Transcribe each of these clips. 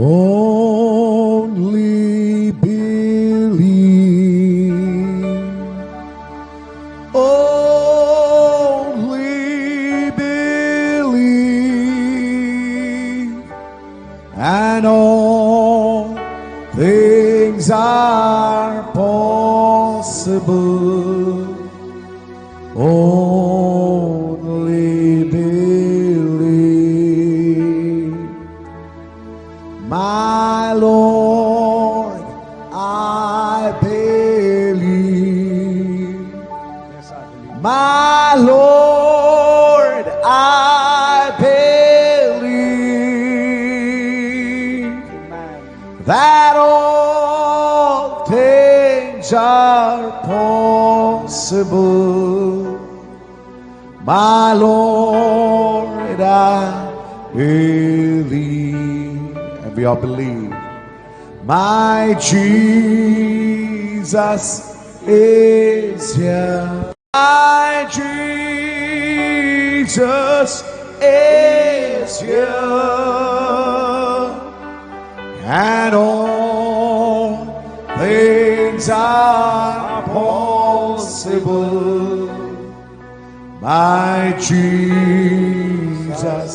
Only believe. Only believe. And all things are possible. Only believe. My Lord, I believe. Yes, I believe. My Lord, I believe Amen. that all things are possible. My Lord, I believe. And we all believe. My Jesus is here. My Jesus is here. And all things are possible. My Jesus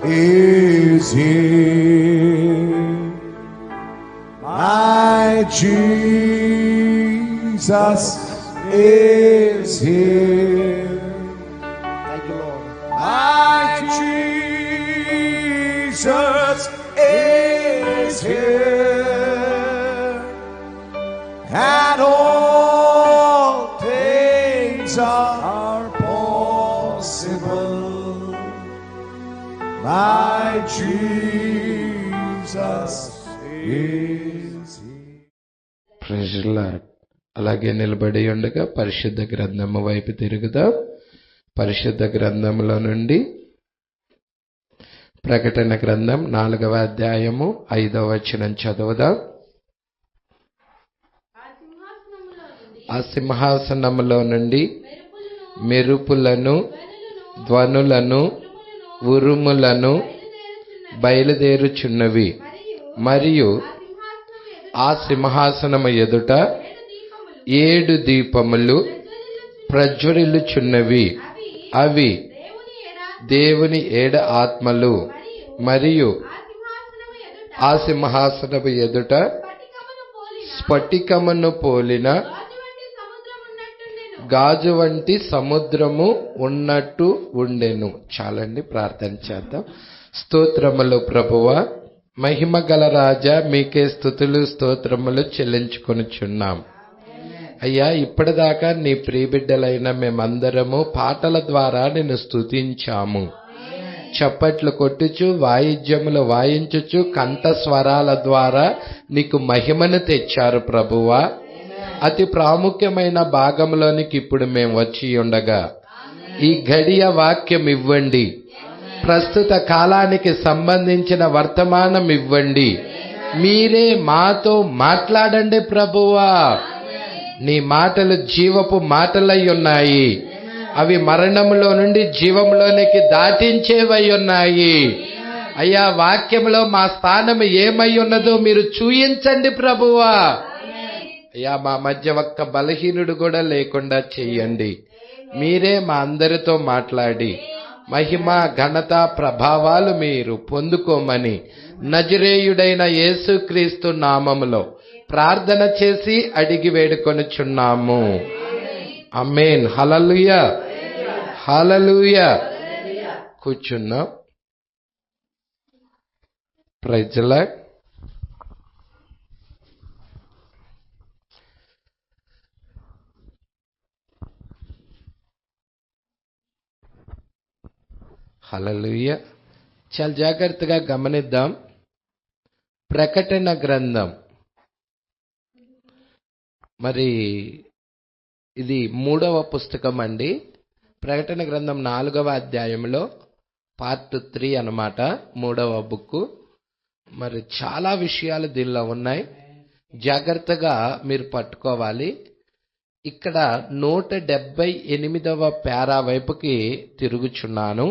is here. My Jesus is here. Thank you, Lord. My Jesus is here. And all things are possible. My Jesus is here. Praise the Lord. అలాగే నిలబడి ఉండగా పరిశుద్ధ గ్రంథము వైపు తిరుగుదాం. పరిశుద్ధ గ్రంథములో నుండి ప్రకటన గ్రంథం 4వ అధ్యాయము 5వ వచనం చదువుదాం. ఆ సింహాసనములో నుండి మెరుపులను, ధ్వనులను, ఉరుములను బయలుదేరుచున్నవి. మరియు ఆ సింహాసనము ఎదుట 7 దీపములు ప్రజ్వరిల్లుచున్నవి. అవి దేవుని 7 ఆత్మలు. మరియు ఆ సింహాసనము ఎదుట స్ఫటికమును పోలిన గాజు వంటి సముద్రము ఉన్నట్టు ఉండెను. చాలండి, ప్రార్థన చేద్దాం. స్తోత్రములు ప్రభువా, మహిమ గల రాజా, మీకే స్తుతులు స్తోత్రములు చెల్లించుకొనుచున్నాం. అయ్యా, ఇప్పటిదాకా నీ ప్రియబిడ్డలైన మేమందరము పాటల ద్వారా నిన్ను స్తుతించాము. చప్పట్లు కొట్టుచు, వాయిద్యములు వాయించుచు, కంఠస్వరాల ద్వారా నీకు మహిమను తెచ్చారు ప్రభువా. అతి ప్రాముఖ్యమైన భాగంలోనికి ఇప్పుడు మేము వచ్చి ఉండగా ఈ గడియ వాక్యం ఇవ్వండి. ప్రస్తుత కాలానికి సంబంధించిన వర్తమానం ఇవ్వండి. మీరే మాతో మాట్లాడండి ప్రభువా. నీ మాటలు జీవపు మాటలై ఉన్నాయి. అవి మరణములో నుండి జీవంలోనికి దాటించేవై ఉన్నాయి. అయ్యా, వాక్యంలో మా స్థానం ఏమై ఉన్నదో మీరు చూయించండి ప్రభువా. అయ్యా, మా మధ్య ఒక్క బలహీనుడు కూడా లేకుండా చెయ్యండి. మీరే మా అందరితో మాట్లాడి మహిమ, ఘనత, ప్రభావాలు మీరు పొందుకోమని నజరేయుడైన యేసుక్రీస్తు నామములో ప్రార్థన చేసి అడిగి వేడుకొనుచున్నాము. ఆమేన్. Hallelujah, hallelujah. కూర్చున్నాం. Praise the lord. హల్లెలూయా. చాలా జాగ్రత్తగా గమనిద్దాం. ప్రకటన గ్రంథం మరి ఇది 3వ పుస్తకం అండి. ప్రకటన గ్రంథం 4వ అధ్యాయంలో పార్ట్ 3 అన్నమాట, 3వ బుక్. మరి చాలా విషయాలు దీనిలో ఉన్నాయి. జాగ్రత్తగా మీరు పట్టుకోవాలి. ఇక్కడ 178వ పారా వైపుకి తిరుగుచున్నాను.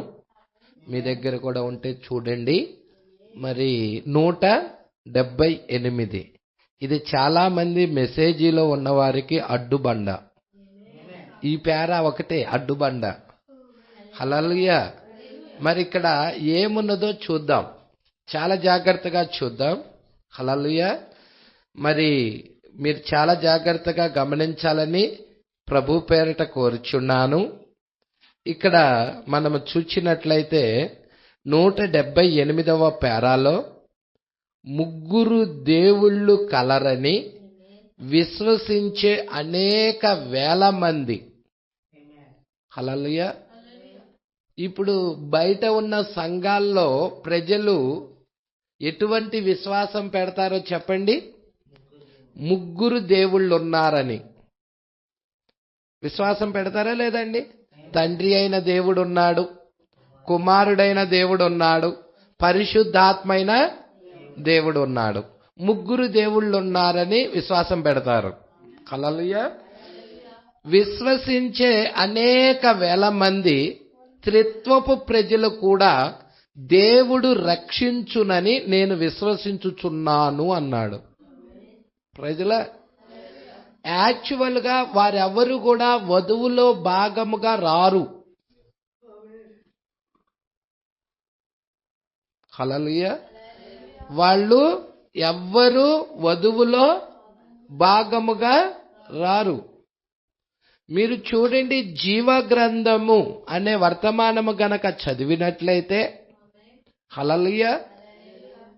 మీ దగ్గర కూడా ఉంటే చూడండి. మరి 78. ఇది చాలా మంది మెసేజీలో ఉన్నవారికి అడ్డుబండ. ఈ పేర ఒకటే అడ్డుబండ. హల్లెలూయా. మరి ఇక్కడ ఏమున్నదో చూద్దాం, చాలా జాగ్రత్తగా చూద్దాం. హల్లెలూయా. మరి మీరు చాలా జాగ్రత్తగా గమనించాలని ప్రభు పేరిట కోరుచున్నాను. ఇక్కడ మనము చూచినట్లయితే 178వ పేరాలో ముగ్గురు దేవుళ్ళు కలరని విశ్వసించే అనేక వేల మంది. హల్లెలూయా. ఇప్పుడు బయట ఉన్న సంఘాల్లో ప్రజలు ఎటువంటి విశ్వాసం పెడతారో చెప్పండి? ముగ్గురు దేవుళ్ళు ఉన్నారని విశ్వాసం పెడతారా లేదండి? తండ్రి అయిన దేవుడు ఉన్నాడు, కుమారుడైన దేవుడు ఉన్నాడు, పరిశుద్ధాత్మైన దేవుడు ఉన్నాడు. ముగ్గురు దేవుళ్ళు ఉన్నారని విశ్వాసం పెడతారు. హల్లెలూయా. విశ్వసించే అనేక వేల మంది త్రిత్వపు ప్రజలు కూడా దేవుడు రక్షించునని నేను విశ్వసించుచున్నాను అన్నాడు. ప్రజల యాక్చువల్ గా వారెవరు కూడా వధువులో భాగముగా రారు. హల్లెలూయా. వాళ్ళు ఎవ్వరు వధువులో భాగముగా రారు. మీరు చూడండి, జీవ గ్రంథము అనే వర్తమానము గనక చదివినట్లయితే హల్లెలూయా,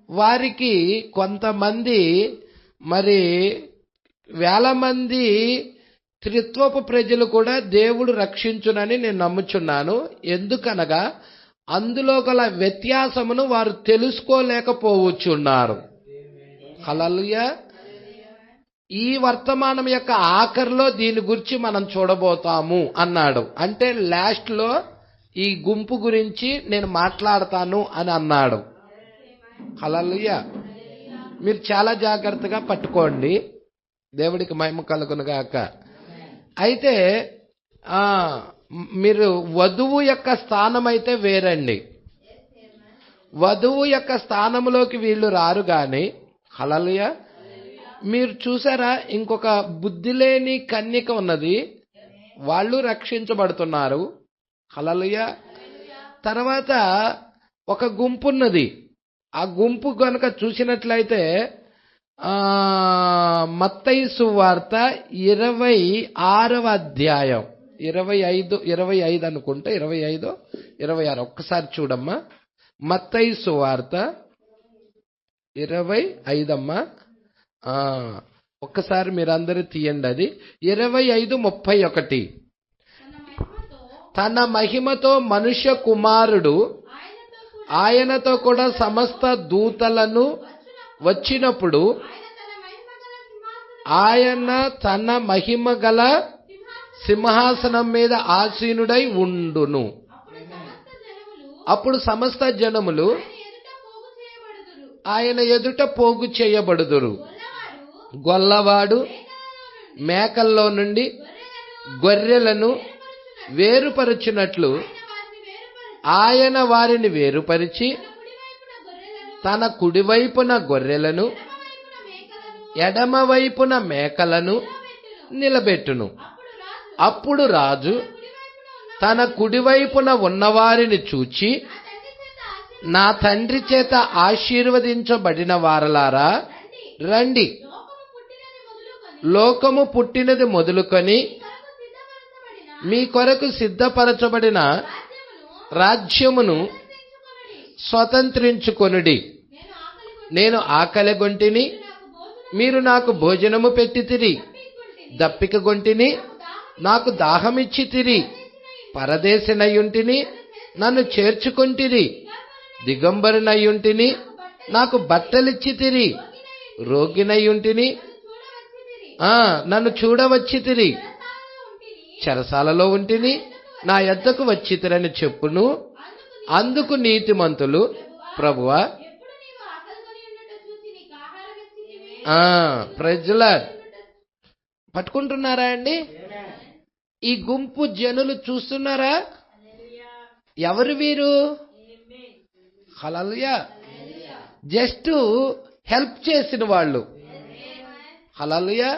వారికి కొంతమంది మరి వేల మంది త్రిత్వపు ప్రజలు కూడా దేవుడు రక్షించునని నేను నమ్ముచున్నాను. ఎందుకనగా అందులో గల వ్యత్యాసమును వారు తెలుసుకోలేకపోవచ్చున్నారు. హల్లెలూయా. ఈ వర్తమానం యొక్క ఆఖరిలో దీని గురించి మనం చూడబోతాము అన్నాడు. అంటే లాస్ట్ లో ఈ గుంపు గురించి నేను మాట్లాడతాను అని అన్నాడు. హల్లెలూయా. మీరు చాలా జాగ్రత్తగా పట్టుకోండి. దేవుడికి మహిమ కలుగునుగాక. అయితే మీరు వధువు యొక్క స్థానం అయితే వేరండి. వధువు యొక్క స్థానంలోకి వీళ్ళు రారు గాని, హల్లెలూయా, మీరు చూసారా, ఇంకొక బుద్ధి లేని కన్యక ఉన్నది, వాళ్ళు రక్షించబడుతున్నారు. హల్లెలూయా. తర్వాత ఒక గుంపు ఉన్నది. ఆ గుంపు కనుక చూసినట్లయితే మత్తయి సువార్త 26వ అధ్యాయం 25 అనుకుంటే 25, 26 ఒక్కసారి చూడమ్మా. మత్తయి సువార్త 25 అమ్మా. ఒక్కసారి మీరందరూ తీయండి. అది 25:31. తన మహిమతో మనుష్య కుమారుడు ఆయనతో కూడా సమస్త దూతలను వచ్చినప్పుడు ఆయన తన మహిమ గల సింహాసనం మీద ఆసీనుడై ఉండును. అప్పుడు సమస్త జనములు ఆయన ఎదుట పోగు చేయబడుదురు. గొల్లవాడు మేకల్లో నుండి గొర్రెలను వేరుపరచునట్లు ఆయన వారిని వేరుపరిచి తన కుడివైపున గొర్రెలను ఎడమవైపున మేకలను నిలబెట్టును. అప్పుడు రాజు తన కుడివైపున ఉన్నవారిని చూచి, నా తండ్రి చేత ఆశీర్వదించబడిన వారలారా రండి, లోకము పుట్టినది మొదలుకొని మీ కొరకు సిద్ధపరచబడిన రాజ్యమును స్వతంత్రించుకొనుడి. నేను ఆకలిగొంటిని, మీరు నాకు భోజనము పెట్టితిరి. దప్పికగొంటిని, నాకు దాహమిచ్చితిరి. పరదేశినయుంటిని, నన్ను చేర్చుకొంటిరి. దిగంబరునయుంటిని, నాకు బట్టలిచ్చితిరి. రోగినయుంటిని, నన్ను చూడవచ్చితిరి. చెరసాలలో ఉంటిని, నా యొద్దకు వచ్చితిరని చెప్పును. అందుకు నీతిమంతులు, ప్రభువా, ప్రజల పట్టుకుంటున్నారా అండి? ఈ గుంపు జనులు చూస్తున్నారా? ఎవరు వీరు? హల్లెలూయా. జస్ట్ హెల్ప్ చేసిన వాళ్ళు. హల్లెలూయా.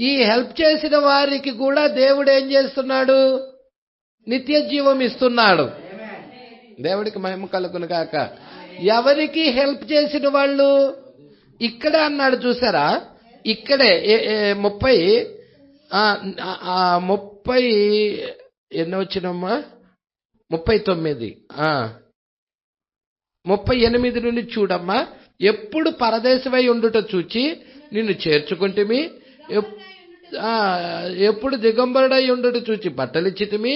ఈ హెల్ప్ చేసిన వారికి కూడా దేవుడు ఏం చేస్తున్నాడు? నిత్య జీవం ఇస్తున్నాడు. దేవుడికి మహిమ కలుగును గాక. ఎవరికి హెల్ప్ చేసిన వాళ్ళు? ఇక్కడే అన్నాడు చూసారా, ఇక్కడే 30 ఎన్నో వచ్చినమ్మా 39 38 నుండి చూడమ్మా. ఎప్పుడు పరదేశమై ఉండుట చూచి నిన్ను చేర్చుకుంటుమి, ఎప్పుడు దిగంబరుడై ఉండుట చూచి బట్టలిచ్చితిమి,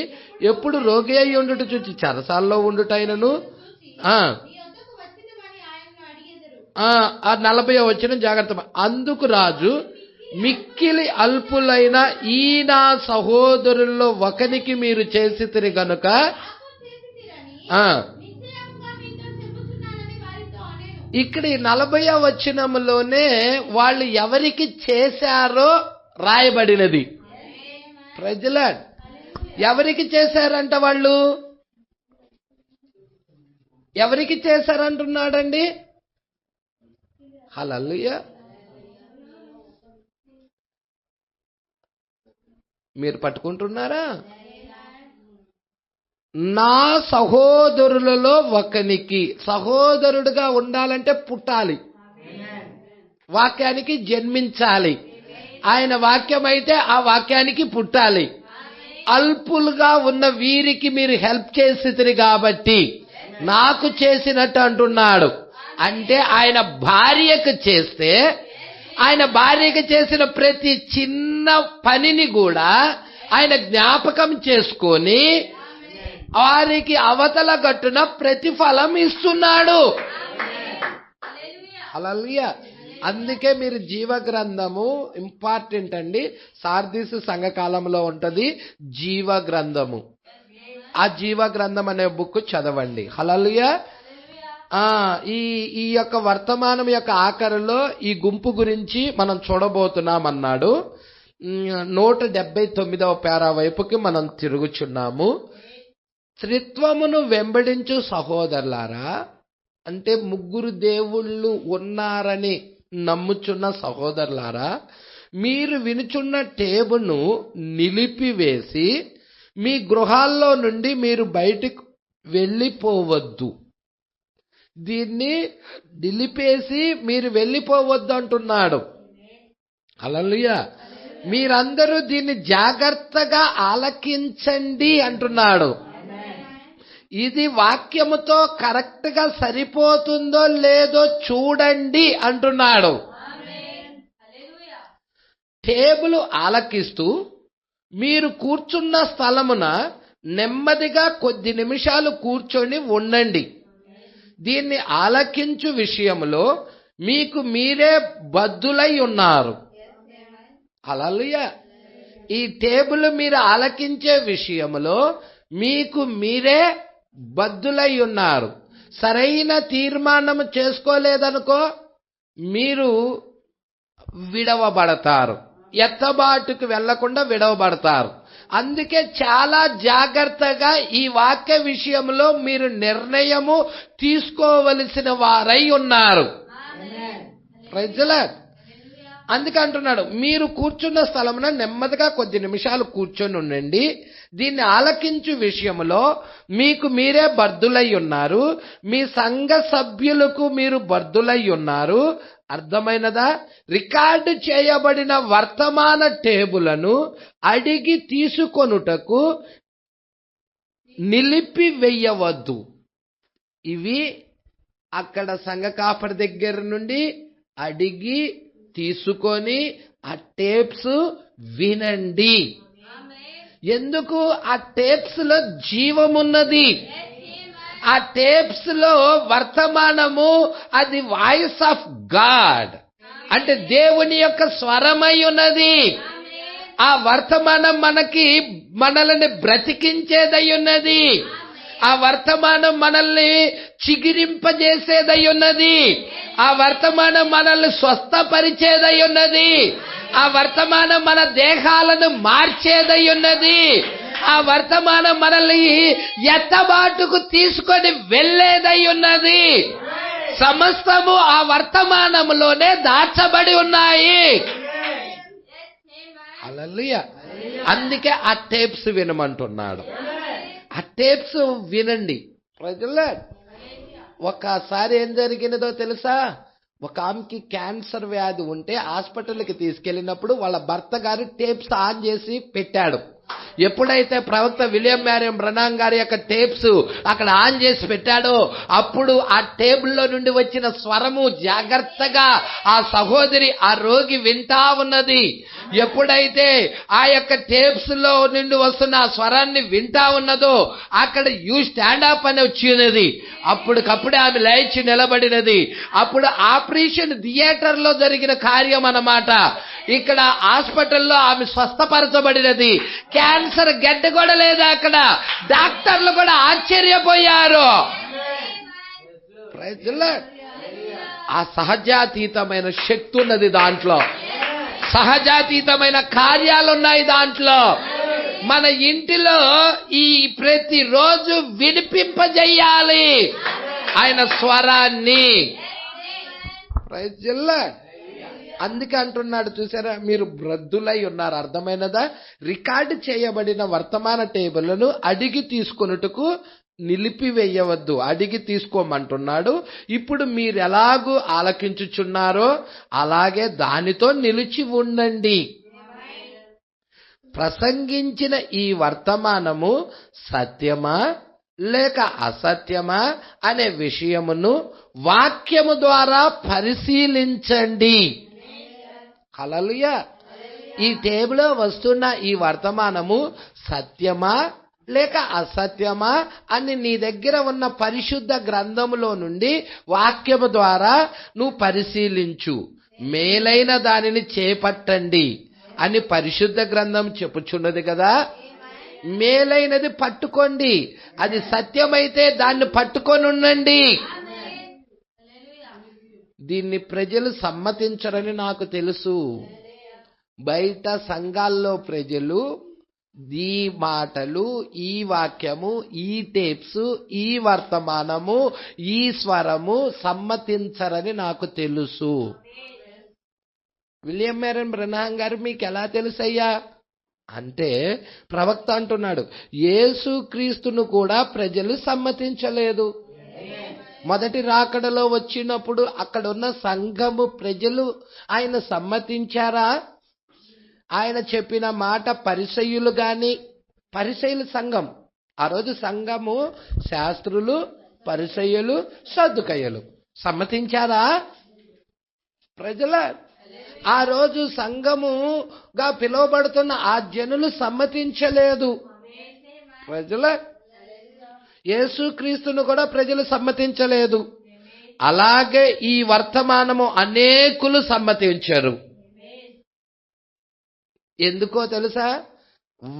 ఎప్పుడు రోగి అయి ఉండుట చూచి చెరసాల్లో ఉండుటైనను. 40వ వచనం జాగ్రత్త. అందుకు రాజు, మిక్కిలి అల్పులైన ఈ నా సహోదరుల్లో ఒకనికి మీరు చేసితిరి గనుక ఇక్కడ 40వ వచనంలోనే వాళ్ళు ఎవరికి చేశారో రాయబడినది. ప్రజల ఎవరికి చేశారంట? వాళ్ళు ఎవరికి చేశారంటున్నాడండి? హల్లెలూయా. మీరు పట్టుకుంటున్నారా? నా సహోదరులలో ఒకనికి. సహోదరుడుగా ఉండాలంటే పుట్టాలి, వాక్యానికి జన్మించాలి. ఆయన వాక్యం అయితే ఆ వాక్యానికి పుట్టాలి. అల్పులుగా ఉన్న వీరికి మీరు హెల్ప్ చేసితిరి కాబట్టి నాకు చేసినట్టు అంటున్నాడు. అంటే ఆయన భార్యకు చేస్తే, ఆయన భార్యకు చేసిన ప్రతి చిన్న పనిని కూడా ఆయన జ్ఞాపకం చేసుకొని వారికి అవతల గట్టున ప్రతిఫలం ఇస్తున్నాడు. హల్లెలూయా. అందుకే మీరు జీవ గ్రంథము ఇంపార్టెంట్ అండి. సార్దీసు సంఘకాలంలో ఉంటది జీవ గ్రంథము. ఆ జీవ గ్రంథం అనే బుక్ చదవండి. హల్లెలూయా. ఈ యొక్క వర్తమానం యొక్క ఆఖరిలో ఈ గుంపు గురించి మనం చూడబోతున్నాం అన్నాడు. 179వ పేరా వైపుకి మనం తిరుగుచున్నాము. త్రిత్వమును వెంబడించు సహోదరులారా, అంటే ముగ్గురు దేవుళ్ళు ఉన్నారని నమ్ముచున్న సహోదరులారా, మీరు వినుచున్న టేబును నిలిపివేసి మీ గృహాల్లో నుండి మీరు బయటికి వెళ్ళిపోవద్దు. దీన్ని నిలిపేసి మీరు వెళ్ళిపోవద్దు అంటున్నాడు. హల్లెలూయా. మీరందరూ దీన్ని జాగ్రత్తగా ఆలకించండి అంటున్నాడు. ఇది వాక్యముతో కరెక్ట్ గా సరిపోతుందో లేదో చూడండి అంటున్నాడు. టేబుల్ ఆలకిస్తూ మీరు కూర్చున్న స్థలమున నెమ్మదిగా కొద్ది నిమిషాలు కూర్చొని ఉండండి. దీన్ని ఆలకించు విషయంలో మీకు మీరే బద్దులై ఉన్నారు. హల్లెలూయా. ఈ టేబుల్ మీరు ఆలకించే విషయంలో మీకు మీరే బద్దులై ఉన్నారు. సరైన తీర్మానం చేసుకోలేదనుకో మీరు విడవబడతారు. ఎత్తబాటుకు వెళ్లకుండా విడవబడతారు. అందుకే చాలా జాగ్రత్తగా ఈ వాక్య విషయంలో మీరు నిర్ణయము తీసుకోవలసిన వారై ఉన్నారు. ప్రైజ్. అందుకే అంటున్నాడు, మీరు కూర్చున్న స్థలమున నెమ్మదిగా కొద్ది నిమిషాలు కూర్చొని ఉండండి. దీన్ని ఆలకించు విషయంలో మీకు మీరే బర్దులై ఉన్నారు. మీ సంఘ సభ్యులకు మీరు బర్దులై ఉన్నారు. అర్థమైనదా? రికార్డు చేయబడిన వర్తమాన టేబులను అడిగి తీసుకొనుటకు నిలిపివేయవద్దు. ఇవి అక్కడ సంఘ కాపరి దగ్గర నుండి అడిగి తీసుకొని ఆ టేప్స్ వినండి. ఎందుకు? ఆ టేప్స్ లో జీవమున్నది. ఆ టేప్స్ లో వర్తమానము అది వాయిస్ ఆఫ్ గాడ్, అంటే దేవుని యొక్క స్వరమై ఉన్నది. ఆ వర్తమానం మనల్ని బ్రతికించేదై ఉన్నది. ఆ వర్తమానం మనల్ని చిగిరింపజేసేదై ఉన్నది. ఆ వర్తమానం మనల్ని స్వస్థపరిచేదై ఉన్నది. ఆ వర్తమానం మన దేహాలను మార్చేదై ఉన్నది. ఆ వర్తమానం మనల్ని ఎత్తబాటుకు తీసుకొని వెళ్లేదై ఉన్నది. సమస్తము ఆ వర్తమానములోనే దాచబడి ఉన్నాయి. హల్లెలూయా. అందుకే ఆ టేప్స్ వినమంటున్నాడు. ఆ టేప్స్ వినండి. ఒకసారి ఏం జరిగినదో తెలుసా? ఒక ఆమెకి క్యాన్సర్ వ్యాధి ఉంటే హాస్పిటల్కి తీసుకెళ్ళినప్పుడు వాళ్ళ భర్త గారు టేప్స్ ఆన్ చేసి పెట్టాడు. ఎప్పుడైతే ప్రవక్త విలియం మ్యారియం బ్రనాం గారి యొక్క టేప్స్ అక్కడ ఆన్ చేసి పెట్టాడో అప్పుడు ఆ టేబుల్లో నుండి వచ్చిన స్వరము జాగ్రత్తగా ఆ సహోదరి ఆ రోగి వింటా ఉన్నది. ఎప్పుడైతే ఆ యొక్క టేప్స్ లో నుండి వస్తున్న ఆ స్వరాన్ని వింటా ఉన్నదో అక్కడ యూ స్టాండ్ అప్ అని వచ్చినది. అప్పటికప్పుడే ఆమె లేచి నిలబడినది. అప్పుడు ఆపరేషన్ థియేటర్ లో జరిగిన కార్యం అన్నమాట. ఇక్కడ హాస్పిటల్లో ఆమె స్వస్థపరచబడినది. క్యాన్సర్ గడ్డ కూడా లేదా అక్కడ. డాక్టర్లు కూడా ఆశ్చర్యపోయారు. ఆ సహజాతీతమైన శక్తి ఉన్నది దాంట్లో. సహజాతీతమైన కార్యాలున్నాయి దాంట్లో. మన ఇంటిలో ఈ ప్రతిరోజు వినిపింపజేయాలి ఆయన స్వరాన్ని. అందుకే అంటున్నాడు చూసారా, మీరు వృద్ధులై ఉన్నారు. అర్థమైనదా? రికార్డు చేయబడిన వర్తమాన టేబుల్ను అడిగి తీసుకొనుటకు నిలిపివేయవద్దు, అడిగి తీసుకోమంటున్నాడు. ఇప్పుడు మీరు ఎలాగూ ఆలకించుచున్నారో అలాగే దానితో నిలిచి ఉండండి. ప్రసంగించిన ఈ వర్తమానము సత్యమా లేక అసత్యమా అనే విషయమును వాక్యము ద్వారా పరిశీలించండి. హల్లెలూయా. ఈ టేబుల్లో వస్తున్న ఈ వర్తమానము సత్యమా లేక అసత్యమా అని నీ దగ్గర ఉన్న పరిశుద్ధ గ్రంథములో నుండి వాక్యము ద్వారా నువ్వు పరిశీలించు. మేలైన దానిని చేపట్టండి అని పరిశుద్ధ గ్రంథం చెప్పుచున్నది కదా. మేలైనది పట్టుకోండి. అది సత్యమైతే దాన్ని పట్టుకొని ఉండండి. దీన్ని ప్రజలు సమ్మతించరని నాకు తెలుసు. బయట సంఘాల్లో ప్రజలు ఈ మాటలు, ఈ వాక్యము, ఈ టేప్స్, ఈ వర్తమానము, ఈ స్వరము సమ్మతించరని నాకు తెలుసు. విలియం మ్యారియం బ్రనాం గారు మీకు ఎలా తెలుసయ్యా అంటే ప్రవక్త అంటున్నాడు, యేసుక్రీస్తును కూడా ప్రజలు సమ్మతించలేదు. మొదటి రాకడలో వచ్చినప్పుడు అక్కడ ఉన్న సంఘము ప్రజలు ఆయన సమ్మతించారా? ఆయన చెప్పిన మాట పరిసయ్యులు గాని, పరిసయ్యుల సంఘం ఆ రోజు సంఘము శాస్త్రులు, పరిసయ్యులు, సద్దుకయ్యులు సమ్మతించారా? ప్రజల ఆ రోజు సంఘముగా పిలువబడుతున్న ఆ జనులు సమ్మతించలేదు. ప్రజల యేసుక్రీస్తును కూడా ప్రజలు సమ్మతించలేదు. అలాగే ఈ వర్తమానము అనేకులు సమ్మతించరు. ఎందుకో తెలుసా?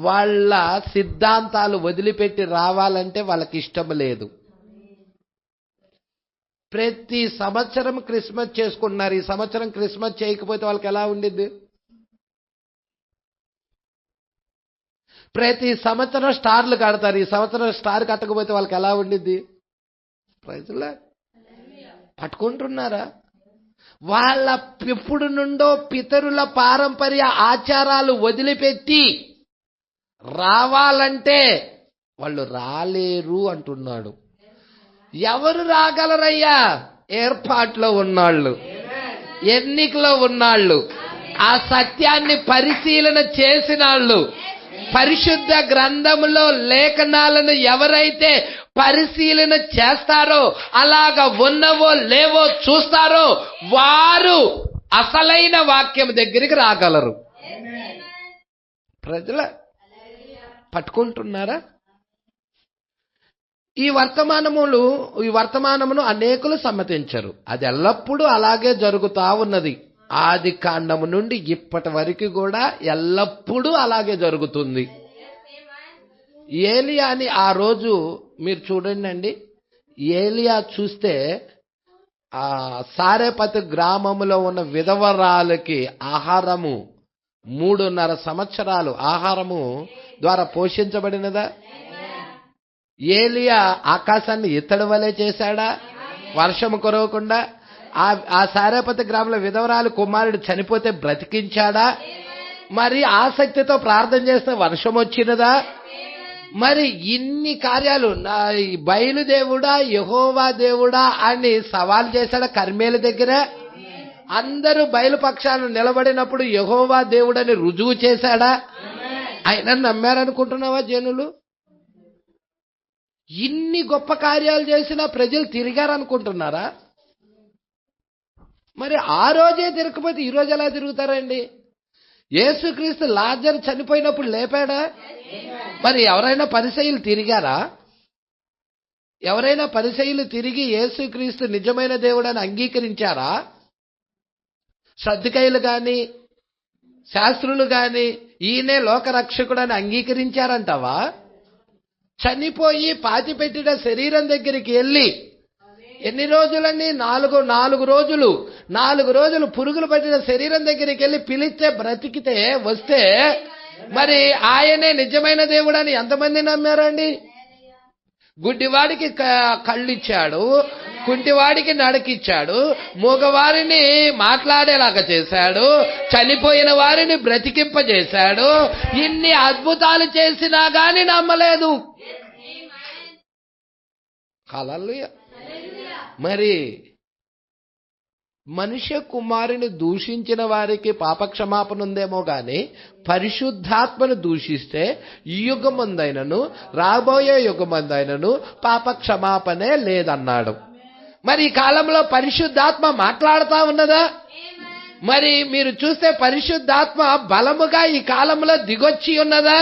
వాళ్ళ సిద్ధాంతాలు వదిలిపెట్టి రావాలంటే వాళ్ళకి ఇష్టం లేదు. ప్రతి సంవత్సరం క్రిస్మస్ చేసుకుంటున్నారు. ఈ సంవత్సరం క్రిస్మస్ చేయకపోతే వాళ్ళకి ఎలా ఉండిద్ది? ప్రతి సంవత్సరం స్టార్లు కడతారు. ఈ సంవత్సరం స్టార్ కట్టకపోతే వాళ్ళకి ఎలా ఉండిద్ది? ప్రజల పట్టుకుంటున్నారా? వాళ్ళ ఎప్పుడు నుండో పితరుల పారంపర్య ఆచారాలు వదిలిపెట్టి రావాలంటే వాళ్ళు రాలేరు అంటున్నాడు. ఎవరు రాగలరయ్యా? ఏర్పాట్లో ఉన్నాళ్ళు, ఎన్నికలో ఉన్నాళ్ళు, ఆ సత్యాన్ని పరిశీలన చేసినాళ్ళు, పరిశుద్ధ గ్రంథములో లేఖనాలను ఎవరైతే పరిశీలన చేస్తారో, అలాగా ఉన్నవో లేవో చూస్తారో వారు అసలైన వాక్యం దగ్గరికి రాగలరు. ప్రజల పట్టుకుంటున్నారా? ఈ వర్తమానమును అనేకులు సమ్మతించరు. అది ఎల్లప్పుడూ అలాగే జరుగుతా ఉన్నది. ఆది కాండము నుండి ఇప్పటి వరకు కూడా ఎల్లప్పుడూ అలాగే జరుగుతుంది. ఏలియాని ఆ రోజు మీరు చూడండి అండి. ఏలియా చూస్తే ఆ సారెపతి గ్రామములో ఉన్న విధవరాలకి ఆహారము 3.5 సంవత్సరాలు ఆహారము ద్వారా పోషించబడినదా? ఏలియా ఆకాశాన్ని ఇత్తడి వలె చేశాడా? వర్షము కురవకుండా ఆ సారేపతి గ్రామంలో విధవరాలు కుమారుడు చనిపోతే బ్రతికించాడా? మరి ఆసక్తితో ప్రార్థన చేస్తే వర్షం వచ్చినదా? మరి ఇన్ని కార్యాలు బయలుదేవుడా యెహోవా దేవుడా అని సవాల్ చేశాడా కర్మేలు దగ్గర? అందరూ బయలుపక్షాలు నిలబడినప్పుడు యెహోవా దేవుడని రుజువు చేశాడా? ఆయన నమ్మారనుకుంటున్నావా జనులు? ఇన్ని గొప్ప కార్యాలు చేసినా ప్రజలు తిరిగారనుకుంటున్నారా? మరి ఆ రోజే తిరగకపోతే ఈ రోజు ఎలా తిరుగుతారండి? యేసుక్రీస్తు లాజరు చనిపోయినప్పుడు లేపాడా? మరి ఎవరైనా పరిసయ్యులు తిరిగారా? ఎవరైనా పరిసయ్యులు తిరిగి యేసుక్రీస్తు నిజమైన దేవుడని అంగీకరించారా? సద్దుకయ్యులు గాని శాస్త్రులు గాని ఈయనే లోకరక్షకుడని అంగీకరించారంటావా? చనిపోయి పాతిపెట్టిన శరీరం దగ్గరికి వెళ్ళి ఎన్ని రోజులని? 4 రోజులు. 4 రోజులు పురుగులు పట్టిన శరీరం దగ్గరికి వెళ్ళి పిలిస్తే బ్రతికితే వస్తే మరి ఆయనే నిజమైన దేవుడని ఎంతమంది నమ్మారండి? గుడ్డివాడికి కళ్ళిచ్చాడు, కుంటివాడికి నడకిచ్చాడు, మూగవారిని మాట్లాడేలాగా చేశాడు, చనిపోయిన వారిని బ్రతికింపజేశాడు. ఇన్ని అద్భుతాలు చేసినా గాని నమ్మలేదు. హల్లెలూయా. మరి మనుష్య కుమారుని దూషించిన వారికి పాపక్షమాపణ ఉందేమో గాని పరిశుద్ధాత్మను దూషిస్తే ఈ యుగమందైనను రాబోయే యుగమందైనను పాపక్షమాపణే లేదన్నాడు. మరి ఈ కాలంలో పరిశుద్ధాత్మ మాట్లాడుతా ఉన్నదా? మరి మీరు చూస్తే పరిశుద్ధాత్మ బలముగా ఈ కాలంలో దిగొచ్చి ఉన్నదా?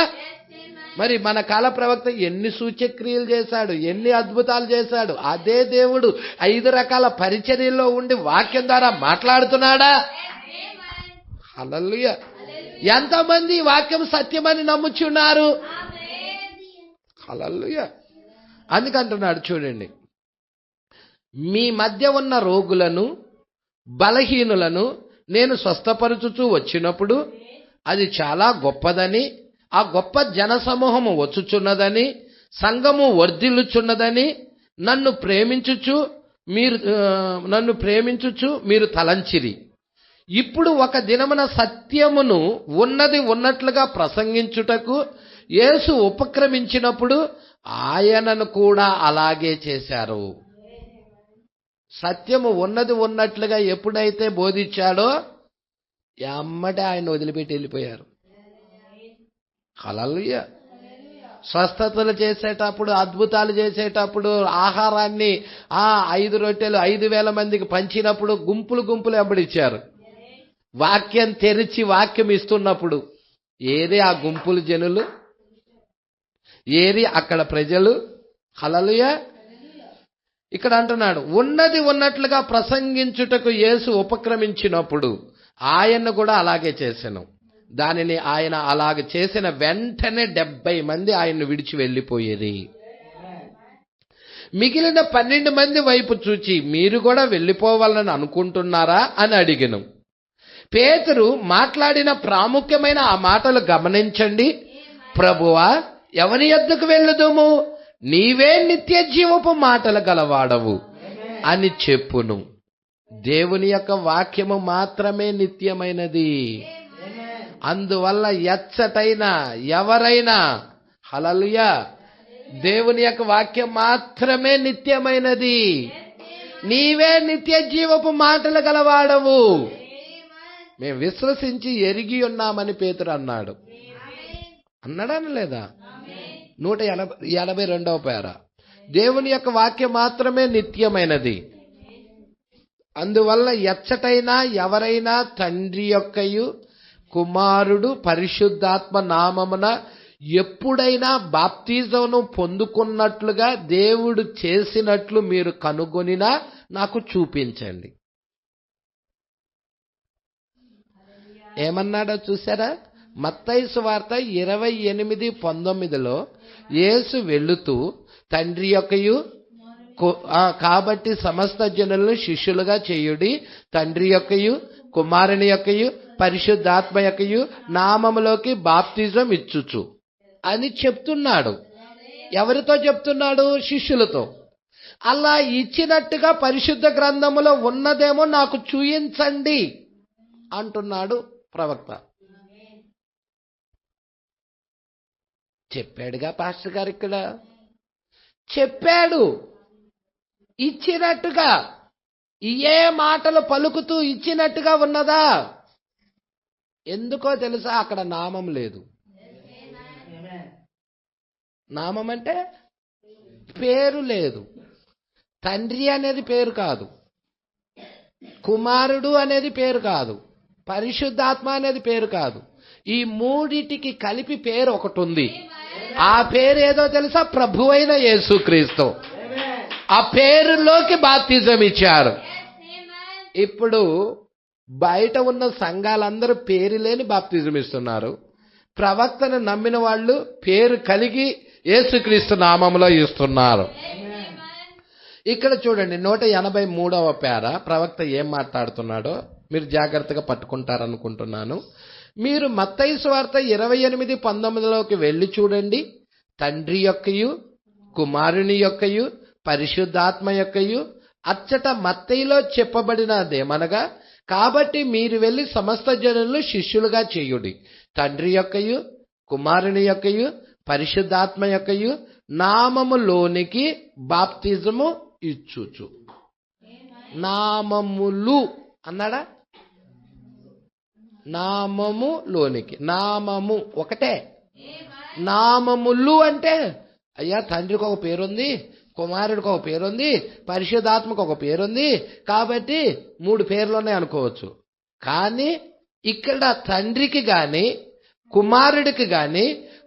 మరి మన కాల ప్రవక్త ఎన్ని సూచక్రియలు చేశాడు, ఎన్ని అద్భుతాలు చేశాడు. అదే దేవుడు 5 రకాల పరిచర్యల్లో ఉండి వాక్యం ద్వారా మాట్లాడుతున్నాడా? హల్లెలూయా. ఎంతమంది వాక్యం సత్యమని నమ్ముచున్నారు? హల్లెలూయా. అందుకంటున్నాడు చూడండి, మీ మధ్య ఉన్న రోగులను బలహీనులను నేను స్వస్థపరచుచూ వచ్చినప్పుడు అది చాలా గొప్పదని, ఆ గొప్ప జనసమూహము వచ్చుచున్నదని, సంఘము వర్ధిల్లుచున్నదని నన్ను ప్రేమించుచు మీరు తలంచిరి. ఇప్పుడు ఒక దినమున సత్యమును ఉన్నది ఉన్నట్లుగా ప్రసంగించుటకు యేసు ఉపక్రమించినప్పుడు ఆయనను కూడా అలాగే చేశారు. సత్యము ఉన్నది ఉన్నట్లుగా ఎప్పుడైతే బోధించాడో ఎమ్మటే ఆయన వదిలిపెట్టి వెళ్ళిపోయారు. హల్లెలూయా. స్వస్థతలు చేసేటప్పుడు, అద్భుతాలు చేసేటప్పుడు, ఆహారాన్ని 5 రొట్టెలు 5,000 మందికి పంచినప్పుడు గుంపులు వెంబడించారు. వాక్యం తెరిచి వాక్యం ఇస్తున్నప్పుడు ఏది ఆ గుంపులు జనులు? ఏది అక్కడ ప్రజలు? హల్లెలూయా. ఇక్కడ అంటున్నాడు, ఉన్నది ఉన్నట్లుగా ప్రసంగించుటకు యేసు ఉపక్రమించినప్పుడు ఆయన్ను కూడా అలాగే చేశాను. దానిని ఆయన అలాగ చేసిన వెంటనే 70 మంది ఆయన్ను విడిచి వెళ్ళిపోయేది. మిగిలిన 12 మంది వైపు చూచి మీరు కూడా వెళ్ళిపోవాలని అనుకుంటున్నారా అని అడిగాను. పేతురు మాట్లాడిన ప్రాముఖ్యమైన ఆ మాటలు గమనించండి. ప్రభువా, ఎవరి యొద్దకు వెళ్ళుదుము? నీవే నిత్య జీవపు మాటలు గలవాడవు అని చెప్పును. దేవుని యొక్క వాక్యము మాత్రమే నిత్యమైనది. అందువల్ల ఎచ్చటైనా ఎవరైనా, హల్లెలూయా, దేవుని యొక్క వాక్యం మాత్రమే నిత్యమైనది. నీవే నిత్య జీవపు మాటలు గలవాడవు. మేము విశ్వసించి ఎరిగి ఉన్నామని పేతురు అన్నాడు. అన్నాడని లేదా? 182వ పేర. దేవుని యొక్క వాక్యం మాత్రమే నిత్యమైనది. అందువల్ల ఎచ్చటైనా ఎవరైనా తండ్రి యొక్కయు కుమారుడు పరిశుద్ధాత్మ నామమున ఎప్పుడైనా బాప్తిజమును పొందుకున్నట్లుగా దేవుడు చేసినట్లు మీరు కనుగొనినా నాకు చూపించండి. ఏమన్నాడో చూసారా? మత్తయి సువార్త 28:19లో యేసు వెళుతూ తండ్రి యొక్కయు కాబట్టి సమస్త జనులను శిష్యులుగా చేయుడి, తండ్రి యొక్కయు కుమారుని యొక్కయు పరిశుద్ధాత్మ యొక్కయు నామములోకి బాప్తిజం ఇచ్చుచు అని చెప్తున్నాడు. ఎవరితో చెప్తున్నాడు? శిష్యులతో. అలా ఇచ్చినట్టుగా పరిశుద్ధ గ్రంథములో ఉన్నదేమో నాకు చూయించండి అంటున్నాడు ప్రవక్త. చెప్పాడుగా పాస్టర్ గారు, ఇక్కడ చెప్పాడు ఇచ్చినట్టుగా. ఏ మాటలు పలుకుతూ ఇచ్చినట్టుగా ఉన్నదా? ఎందుకో తెలుసా? అక్కడ నామం లేదు. నామం అంటే పేరు లేదు. తండ్రి అనేది పేరు కాదు, కుమారుడు అనేది పేరు కాదు, పరిశుద్ధాత్మ అనేది పేరు కాదు. ఈ మూడిటికి కలిపి పేరు ఒకటి ఉంది. ఆ పేరు ఏదో తెలుసా? ప్రభువైన యేసుక్రీస్తు. ఆ పేరులోకి బాప్తిజం ఇచ్చారు. ఇప్పుడు బయట ఉన్న సంఘాలందరూ పేరు లేని బాప్తిజం ఇస్తున్నారు. ప్రవక్తను నమ్మిన వాళ్ళు పేరు కలిగి యేసుక్రీస్తు నామములో ఇస్తున్నారు. ఇక్కడ చూడండి 183వ పేర ప్రవక్త ఏం మాట్లాడుతున్నాడో మీరు జాగ్రత్తగా పట్టుకుంటారనుకుంటున్నాను. మీరు మత్తయి సువార్త 28:19లోకి వెళ్ళి చూడండి. తండ్రి యొక్కయు కుమారుని యొక్కయు పరిశుద్ధాత్మ యొక్కయు అచ్చట మత్తయిలో చెప్పబడినదేమనగా, కాబట్టి మీరు వెళ్ళి సమస్త జనులను శిష్యులుగా చేయుడి, తండ్రి యొక్కయు కుమారుని యొక్కయు పరిశుద్ధాత్మ యొక్కయు నామములోనికి బాప్తిజము ఇచ్చుచు. నామములు అన్నాడా? నామములోనికి. నామము ఒకటే. నామములు అంటే అయ్యా తండ్రికి ఒక పేరుంది, కుమారుడికి ఒక పేరుంది, పరిశుద్ధాత్మకు ఒక పేరుంది, కాబట్టి 3 పేర్లు ఉన్నాయి అనుకోవచ్చు. కానీ ఇక్కడ తండ్రికి గాని కుమారుడికి గాని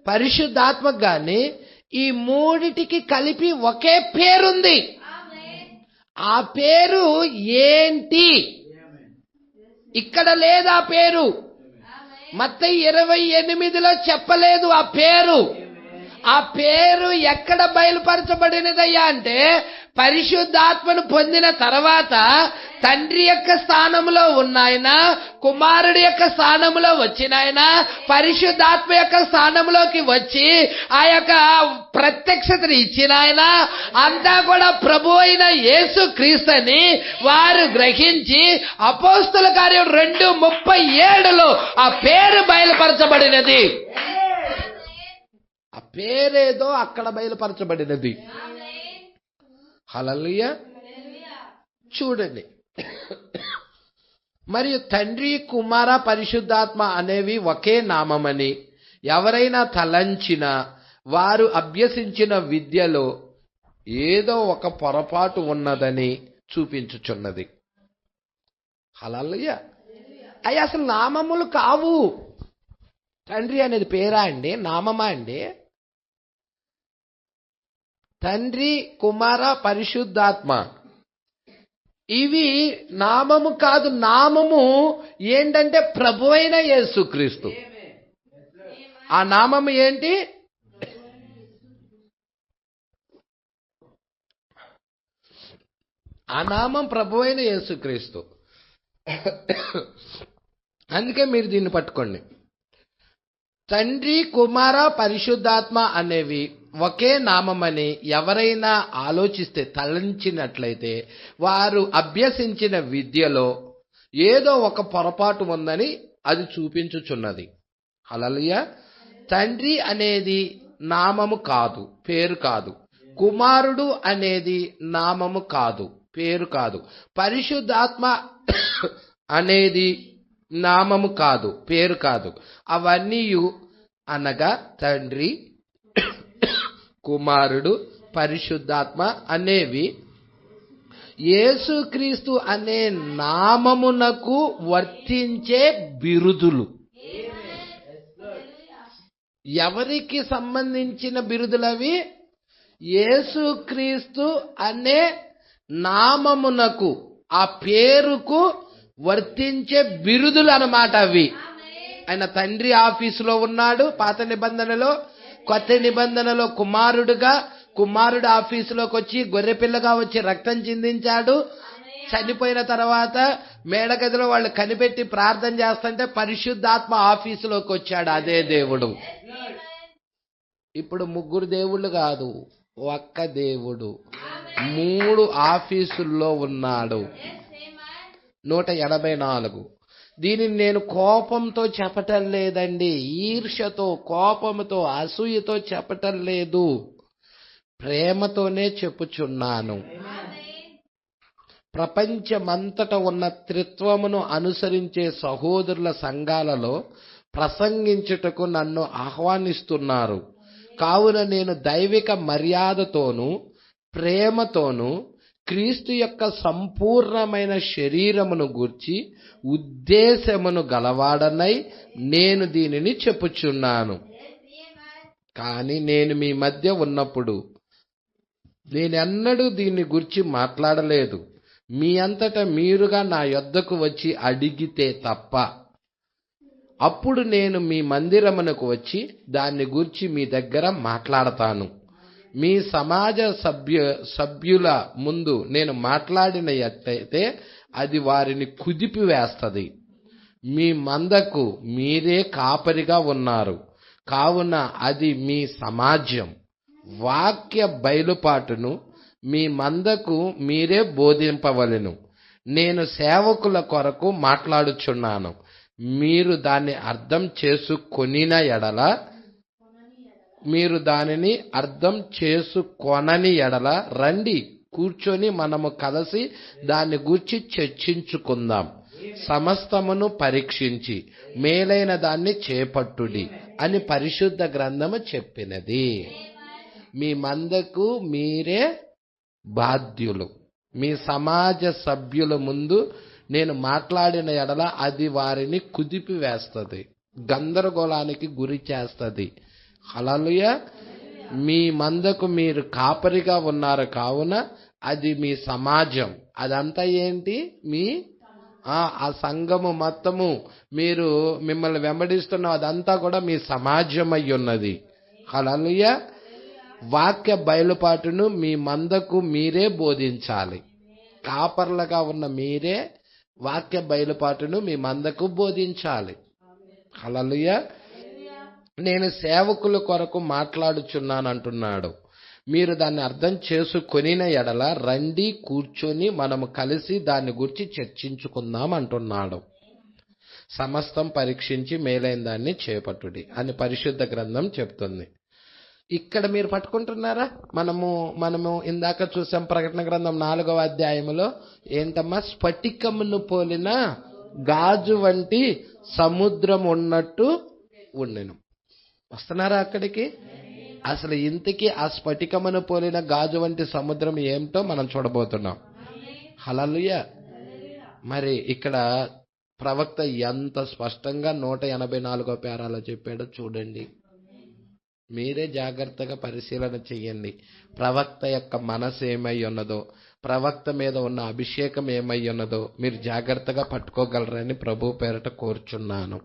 పరిశుద్ధాత్మకు గాని ఈ మూడిటికి కలిపి ఒకే పేరుంది. ఆ పేరు ఏంటి? ఇక్కడ లేదు ఆ పేరు. మత్తయి 28లో చెప్పలేదు ఆ పేరు. ఆ పేరు ఎక్కడ బయలుపరచబడినదయ్యా అంటే, పరిశుద్ధాత్మను పొందిన తర్వాత తండ్రి యొక్క స్థానంలో ఉన్నాయన, కుమారుడి యొక్క స్థానంలో వచ్చినాయన, పరిశుద్ధాత్మ యొక్క స్థానంలోకి వచ్చి ఆ యొక్క ప్రత్యక్షతను ఇచ్చినాయన, అంతా కూడా ప్రభు అయిన యేసు క్రీస్తుని వారు గ్రహించి అపోస్తల కార్యం 2:37లో ఆ పేరు బయలుపరచబడినది. ఆ పేరేదో అక్కడ బయలుపరచబడినది. హల్లెలూయా. చూడండి, మరియు తండ్రి కుమార పరిశుద్ధాత్మ అనేవి ఒకే నామమని ఎవరైనా తలంచిన వారు అభ్యసించిన విద్యలో ఏదో ఒక పొరపాటు ఉన్నదని చూపించుచున్నది. హల్లెలూయా. అవి అసలు నామములు కావు. తండ్రి అనేది పేరా అండి? నామమా అండి? తండ్రి కుమార పరిశుద్ధాత్మ ఇవి నామము కాదు. నామము ఏంటంటే ప్రభువైన యేసుక్రీస్తు. ఆ నామము ఏంటి? ఆ నామం ప్రభువైన యేసుక్రీస్తు. అందుకే మీరు దీన్ని పట్టుకోండి. తండ్రి కుమార పరిశుద్ధాత్మ అనేవి ఒకే నామమని ఎవరైనా ఆలోచిస్తే, తలంచినట్లయితే వారు అభ్యసించిన విద్యలో ఏదో ఒక పొరపాటు ఉందని అది చూపించుచున్నది. హల్లెలూయా. తండ్రి అనేది నామము కాదు, పేరు కాదు. కుమారుడు అనేది నామము కాదు, పేరు కాదు. పరిశుద్ధాత్మ అనేది నామము కాదు, పేరు కాదు. అవన్నీ అనగా తండ్రి కుమారుడు పరిశుద్ధాత్మ అనేవి యేసుక్రీస్తు అనే నామమునకు వర్తించే బిరుదులు. ఎవరికి సంబంధించిన బిరుదులవి? యేసుక్రీస్తు అనే నామమునకు, ఆ పేరుకు వర్తించే బిరుదులు అన్నమాట అవి. ఆయన తండ్రి ఆఫీసులో ఉన్నాడు పాత నిబంధనలో. కొత్త నిబంధనలో కుమారుడుగా, కుమారుడు ఆఫీసులోకి వచ్చి గొర్రెపిల్లగా వచ్చి రక్తం చిందించాడు. చనిపోయిన తర్వాత మేడగదిలో వాళ్ళు కనిపెట్టి ప్రార్థన చేస్తుంటే పరిశుద్ధాత్మ ఆఫీసులోకి వచ్చాడు. అదే దేవుడు. ఇప్పుడు 3 దేవుళ్ళు కాదు, ఒక్క దేవుడు. 3 ఆఫీసుల్లో ఉన్నాడు. 184. దీనిని నేను కోపంతో చెప్పటం లేదండి, ఈర్ష్యతో, కోపంతో, అసూయతో చెప్పటం లేదు, ప్రేమతోనే చెప్పుచున్నాను. ప్రపంచమంతట ఉన్న త్రిత్వమును అనుసరించే సహోదరుల సంఘాలలో ప్రసంగించుటకు నన్ను ఆహ్వానిస్తున్నారు. కావున నేను దైవిక మర్యాదతోనూ ప్రేమతోనూ క్రీస్తు యొక్క సంపూర్ణమైన శరీరమును గూర్చి ఉద్దేశమును గలవాడనై నేను దీనిని చెప్పుచున్నాను. కానీ నేను మీ మధ్య ఉన్నప్పుడు నేనెన్నడూ దీన్ని గురించి మాట్లాడలేదు, మీ అంతటా మీరుగా నా యొద్దకు వచ్చి అడిగితే తప్ప. అప్పుడు నేను మీ మందిరమునకు వచ్చి దాన్ని గూర్చి మీ దగ్గర మాట్లాడతాను. మీ సమాజ సభ్యుల ముందు నేను మాట్లాడినట్లయితే అది వారిని కుదిపివేస్తది. మీ మందకు మీరే కాపరిగా ఉన్నారు కావున అది మీ సమాజం. వాక్య బయలుపాటును మీ మందకు మీరే బోధింపవలెను. నేను సేవకుల కొరకు మాట్లాడుచున్నాను. మీరు దాన్ని అర్థం చేసుకొనిన ఎడల రండి, కూర్చొని మనము కలిసి దాన్ని గూర్చి చర్చించుకుందాం. సమస్తమును పరీక్షించి మేలైన దాన్ని చేపట్టుడి అని పరిశుద్ధ గ్రంథము చెప్పినది. మీ మందకు మీరే బాధ్యులు. మీ సమాజ సభ్యుల ముందు నేను మాట్లాడిన ఎడల అది వారిని కుదిపివేస్తుంది, గందరగోళానికి గురి చేస్తుంది. హల్లెలూయా. మీ మందకు మీరు కాపరిగా ఉన్నారు కావున అది మీ సమాజం. అదంతా ఏంటి? మీ ఆ సంఘము మొత్తము, మీరు మిమ్మల్ని వెంబడిస్తున్న అదంతా కూడా మీ సమాజం అయి ఉన్నది. హల్లెలూయా. వాక్య బయలుపాటును మీ మందకు మీరే బోధించాలి. కాపర్లుగా ఉన్న మీరే వాక్య బయలుపాటును మీ మందకు బోధించాలి. హల్లెలూయా. నేను సేవకుల కొరకు మాట్లాడుచున్నాను అంటున్నాడు. మీరు దాన్ని అర్థం చేసుకొనిన ఎడల రండి, కూర్చొని మనము కలిసి దాన్ని గురించి చర్చించుకుందాం అంటున్నాడు. సమస్తం పరీక్షించి మేలైన దాన్ని చేపట్టుడి అని పరిశుద్ధ గ్రంథం చెప్తుంది. ఇక్కడ మీరు పట్టుకుంటున్నారా? మనము ఇందాక చూసాం ప్రకటన గ్రంథం 4వ అధ్యాయములో ఏంటమ్మా? స్ఫటికమును పోలిన గాజు వంటి సముద్రం ఉన్నట్టు ఉండెను. వస్తున్నారా అక్కడికి? అసలు ఇంతకీ ఆ స్ఫటికమును పోలిన గాజు వంటి సముద్రం ఏమిటో మనం చూడబోతున్నాం. హల్లెలూయా. మరి ఇక్కడ ప్రవక్త ఎంత స్పష్టంగా 184వ పేరాలో చెప్పాడో చూడండి. మీరే జాగ్రత్తగా పరిశీలన చెయ్యండి. ప్రవక్త యొక్క మనసు ఏమై ఉన్నదో, ప్రవక్త మీద ఉన్న అభిషేకం ఏమై ఉన్నదో మీరు జాగ్రత్తగా పట్టుకోగలరని ప్రభు పేరట కోరుచున్నాను.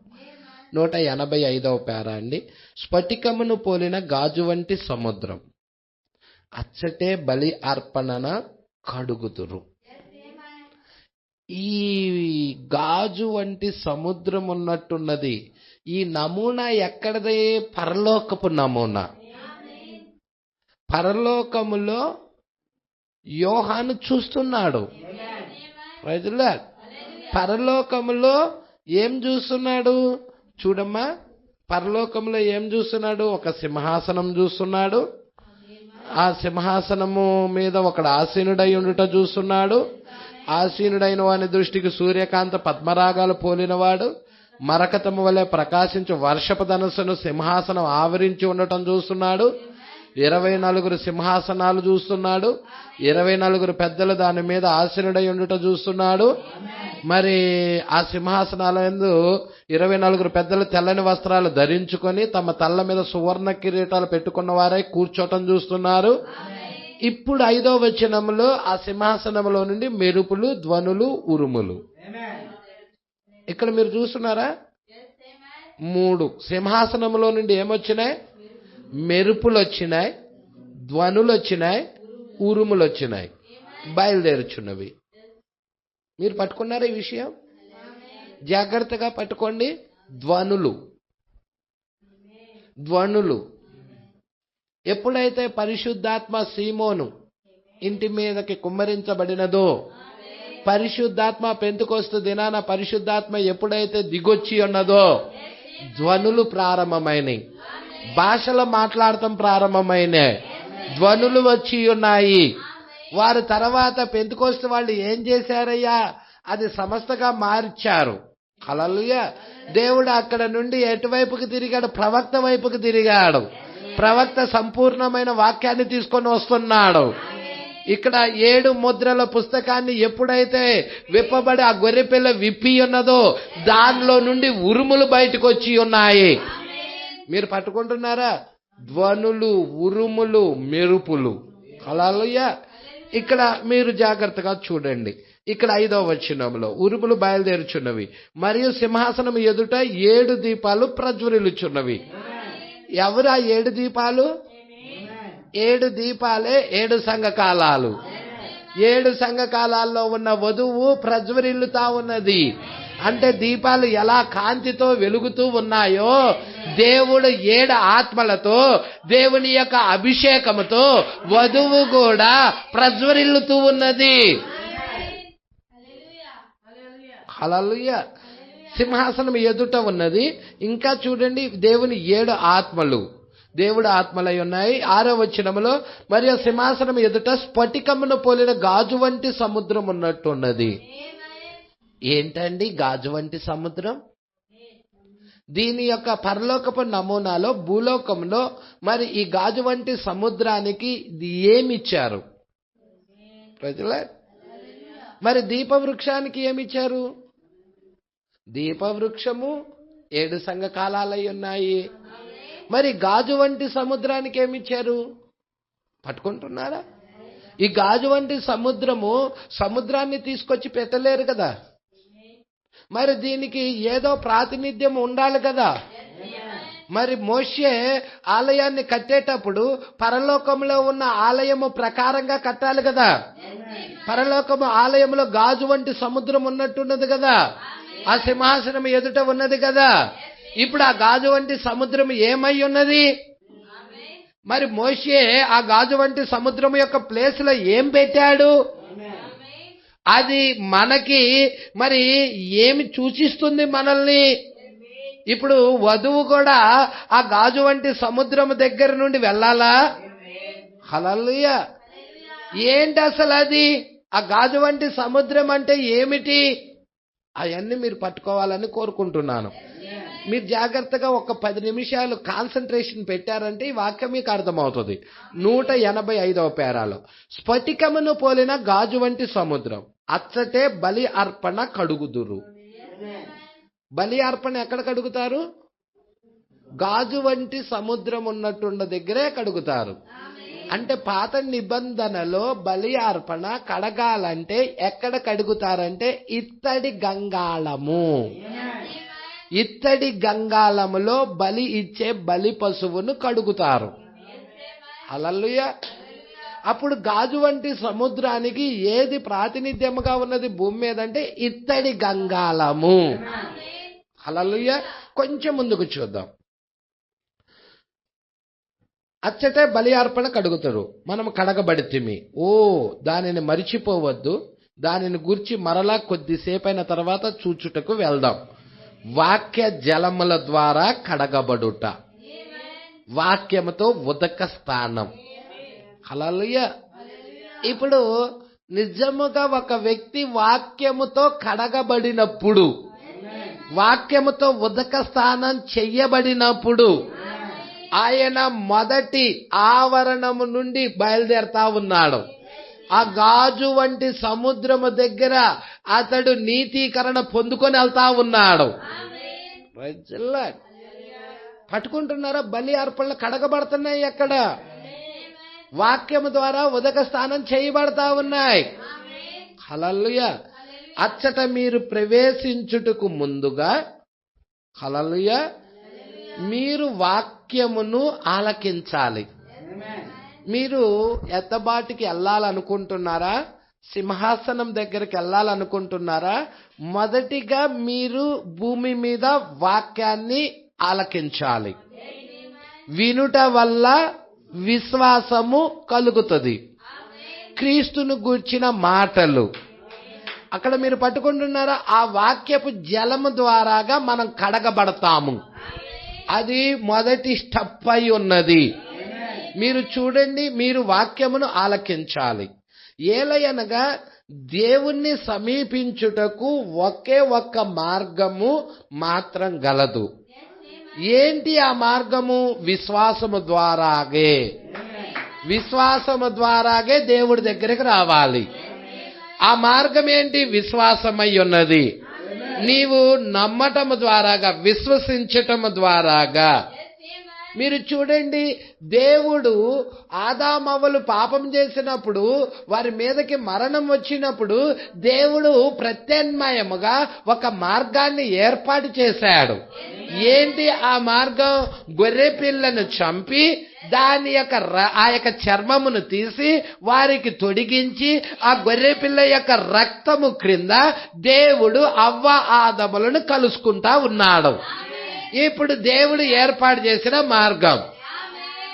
185వ పేరా అండి. స్ఫటికమును పోలిన గాజు వంటి సముద్రం, అచ్చటే బలి అర్పణన కడుగుతురు. ఈ గాజు వంటి సముద్రం ఉన్నట్టున్నది. ఈ నమూనా ఎక్కడదే? పరలోకపు నమూనా. పరలోకములో యోహాను చూస్తున్నాడు. పరలోకములో ఏం చూస్తున్నాడు? చూడమ్మా, పరలోకంలో ఏం చూస్తున్నాడు? ఒక సింహాసనం చూస్తున్నాడు. ఆ సింహాసనము మీద ఒకడు ఆసీనుడై ఉండుట చూస్తున్నాడు. ఆసీనుడైన వాని దృష్టికి సూర్యకాంత పద్మరాగాలు పోలినవాడు, మరకతము వలె ప్రకాశించు వర్షపు ధనుస్సును సింహాసనం ఆవరించి ఉండటం చూస్తున్నాడు. 24 సింహాసనాలు చూస్తున్నాడు. 24 పెద్దలు దాని మీద ఆసీనుడై ఉండుట చూస్తున్నాడు. మరి ఆ సింహాసనాల యందు 24 పెద్దలు తెల్లని వస్త్రాలు ధరించుకొని తమ తల్ల మీద సువర్ణ కిరీటాలు పెట్టుకున్న వారై కూర్చోటం చూస్తున్నారు. ఇప్పుడు 5వ వచనంలో ఆ సింహాసనంలో నుండి మెరుపులు, ధ్వనులు, ఉరుములు. ఇక్కడ మీరు చూస్తున్నారా? 3 సింహాసనంలో నుండి ఏమొచ్చినాయి? మెరుపులు వచ్చినాయి, ధ్వనులు వచ్చినాయి, ఉరుములు వచ్చినాయి, బయలుదేరుచున్నవి. మీరు పట్టుకున్నారా ఈ విషయం? జాగ్రత్తగా పట్టుకోండి. ధ్వనులు ఎప్పుడైతే పరిశుద్ధాత్మ సీమోను ఇంటి మీదకి కుమ్మరించబడినదో, పరిశుద్ధాత్మ పెంతెకొస్తు దినాన పరిశుద్ధాత్మ ఎప్పుడైతే దిగొచ్చి ఉన్నదో ధ్వనులు ప్రారంభమైనవి, భాషలు మాట్లాడటం ప్రారంభమైనాయి, ధ్వనులు వచ్చి ఉన్నాయి. వారు తర్వాత పెంతెకొస్తు వాళ్ళు ఏం చేశారయ్యా, అది సమస్తగా మార్చారు. హల్లెలూయా. దేవుడు అక్కడ నుండి ఎటువైపుకి తిరిగాడు, ప్రవక్త వైపుకి తిరిగాడు. ప్రవక్త సంపూర్ణమైన వాక్యాన్ని తీసుకొని వస్తున్నాడు. ఇక్కడ 7 ముద్రల పుస్తకాన్ని ఎప్పుడైతే విప్పబడి ఆ గొర్రెపిల్ల విప్పి ఉన్నదో దానిలో నుండి ఉరుములు బయటకు వచ్చి ఉన్నాయి. మీరు పట్టుకుంటున్నారా? ధ్వనులు, ఉరుములు, మెరుపులు. హల్లెలూయా. ఇక్కడ మీరు జాగ్రత్తగా చూడండి. ఇక్కడ 5వ వచనంలో ఉరుములు బయలుదేరుచున్నవి మరియు సింహాసనం ఎదుట 7 దీపాలు ప్రజ్వరిల్లుచున్నవి. ఎవరు ఆ 7 దీపాలు? 7 దీపాలే 7 సంఘకాలాలు. 7 సంఘకాలాల్లో ఉన్న వధువు ప్రజ్వరిల్లుతా ఉన్నది. అంటే దీపాలు ఎలా కాంతితో వెలుగుతూ ఉన్నాయో దేవుడు 7 ఆత్మలతో, దేవుని యొక్క అభిషేకముతో వధువు కూడా ప్రజ్వరిల్లుతూ ఉన్నది. హల్లెలూయా. సింహాసనం ఎదుట ఉన్నది. ఇంకా చూడండి, దేవుని 7 ఆత్మలు, దేవుడు ఆత్మలై ఉన్నాయి. 6వ వచనములో మరియు సింహాసనం ఎదుట స్ఫటికమును పోలిన గాజు వంటి సముద్రం ఉన్నట్టున్నది. ఏంటండి గాజు వంటి సముద్రం? దీని యొక్క పరలోకపు నమూనాలో భూలోకంలో మరి ఈ గాజు వంటి సముద్రానికి ఏమిచ్చారు ప్రజలే? మరి దీపవృక్షానికి ఏమిచ్చారు? దీపవృక్షము 7 సంఘకాలాలై ఉన్నాయి. మరి గాజు వంటి సముద్రానికి ఏమిచ్చారు? పట్టుకుంటున్నారా? ఈ గాజు వంటి సముద్రాన్ని తీసుకొచ్చి పెట్టలేరు కదా. మరి దీనికి ఏదో ప్రాతినిధ్యం ఉండాలి కదా. మరి మోషే ఆలయాన్ని కట్టేటప్పుడు పరలోకంలో ఉన్న ఆలయము ప్రకారంగా కట్టాలి కదా. పరలోకము ఆలయంలో గాజు వంటి సముద్రం ఉన్నట్టున్నది కదా. ఆ సింహాసనం ఎదుట ఉన్నది కదా. ఇప్పుడు ఆ గాజు వంటి సముద్రం ఏమై ఉన్నది? మరి మోషే ఆ గాజు వంటి సముద్రం యొక్క ప్లేస్ లో ఏం పెట్టాడు? అది మనకి మరి ఏమి సూచిస్తుంది మనల్ని? ఇప్పుడు వధువు కూడా ఆ గాజు వంటి సముద్రం దగ్గర నుండి వెళ్ళాలా? హల్లెలూయా. ఏంటి అసలు అది? ఆ గాజు వంటి సముద్రం అంటే ఏమిటి? అవన్నీ మీరు పట్టుకోవాలని కోరుకుంటున్నాను. మీరు జాగ్రత్తగా ఒక 10 నిమిషాలు కాన్సన్ట్రేషన్ పెట్టారంటే ఈ వాక్యం మీకు అర్థమవుతుంది. 185వ పేరాలో స్ఫటికమును పోలిన గాజు వంటి సముద్రం అచ్చటే బలి అర్పణ కడుగుదురు. బలి అర్పణ ఎక్కడ కడుగుతారు? గాజు వంటి సముద్రం ఉన్నట్టున్న దగ్గరే కడుగుతారు. అంటే పాత నిబంధనలో బలి అర్పణ కడగాలంటే ఎక్కడ కడుగుతారంటే ఇత్తడి గంగాళము. ఇత్తడి గంగాళములో బలి ఇచ్చే బలి పశువును కడుగుతారు. హల్లెలూయా. అప్పుడు గాజు వంటి సముద్రానికి ఏది ప్రాతినిధ్యముగా ఉన్నది భూమి మీద అంటే ఇత్తడి గంగాళము. హల్లెలూయా. కొంచెం ముందుకు చూద్దాం. అచ్చటే బలి అర్పణ కడుగుతారు. మనం కడగబడితిమి. దానిని మరిచిపోవద్దు. దానిని గురించి మరలా కొద్దిసేపైన తర్వాత చూచుటకు వెళ్దాం. వాక్య జలముల ద్వారా కడగబడుట, వాక్యముతో ఉదక స్థానం. హల్లెలూయా. ఇప్పుడు నిజముగా ఒక వ్యక్తి వాక్యముతో కడగబడినప్పుడు, వాక్యముతో ఉదక స్థానం చెయ్యబడినప్పుడు ఆయన మొదటి ఆవరణము నుండి బయలుదేరుతా ఉన్నాడు. ఆ గాజు వంటి సముద్రము దగ్గర అతడు నీతీకరణ పొందుకొని వెళ్తా ఉన్నాడు. పట్టుకుంటున్నారా? బలి అర్పణలు కడగబడుతున్నాయి. ఎక్కడ? వాక్యము ద్వారా ఉదక స్థానం చేయబడతా ఉన్నాయి. హల్లెలూయా. అచ్చట మీరు ప్రవేశించుటకు ముందుగా, హల్లెలూయా, మీరు వాక్యమును ఆలకించాలి. మీరు ఎత్తబాటికి వెళ్ళాలనుకుంటున్నారా? సింహాసనం దగ్గరికి వెళ్ళాలనుకుంటున్నారా? మొదటిగా మీరు భూమి మీద వాక్యాన్ని ఆలకించాలి. వినుట వల్ల విశ్వాసము కలుగుతుంది. క్రీస్తును గూర్చిన మాటలు. అక్కడ మీరు పట్టుకుంటున్నారా? ఆ వాక్యపు జలము ద్వారాగా మనం కడగబడతాము. అది మొదటి స్టెప్ అయి ఉన్నది. మీరు చూడండి, మీరు వాక్యమును ఆలకించాలి. ఏలయనగా దేవుణ్ణి సమీపించుటకు ఒకే ఒక్క మార్గము మాత్రం గలదు. ఏంటి ఆ మార్గము? విశ్వాసము ద్వారాగే. విశ్వాసము ద్వారాగే దేవుడి దగ్గరికి రావాలి. ఆ మార్గం ఏంటి? విశ్వాసమై ఉన్నది. నీవు నమ్మటము ద్వారాగా, విశ్వసించటము ద్వారాగా. మీరు చూడండి, దేవుడు ఆదామవ్వలు పాపం చేసినప్పుడు, వారి మీదకి మరణం వచ్చినప్పుడు దేవుడు ప్రత్యామ్నాయముగా ఒక మార్గాన్ని ఏర్పాటు చేశాడు. ఏంటి ఆ మార్గం? గొర్రె పిల్లను చంపి దాని యొక్క ఆ యొక్క చర్మమును తీసి వారికి తొడిగించి ఆ గొర్రె పిల్ల యొక్క రక్తము క్రింద దేవుడు అవ్వ ఆదములను కలుసుకుంటా ఉన్నాడు. ఇప్పుడు దేవుడు ఏర్పాటు చేసిన మార్గం.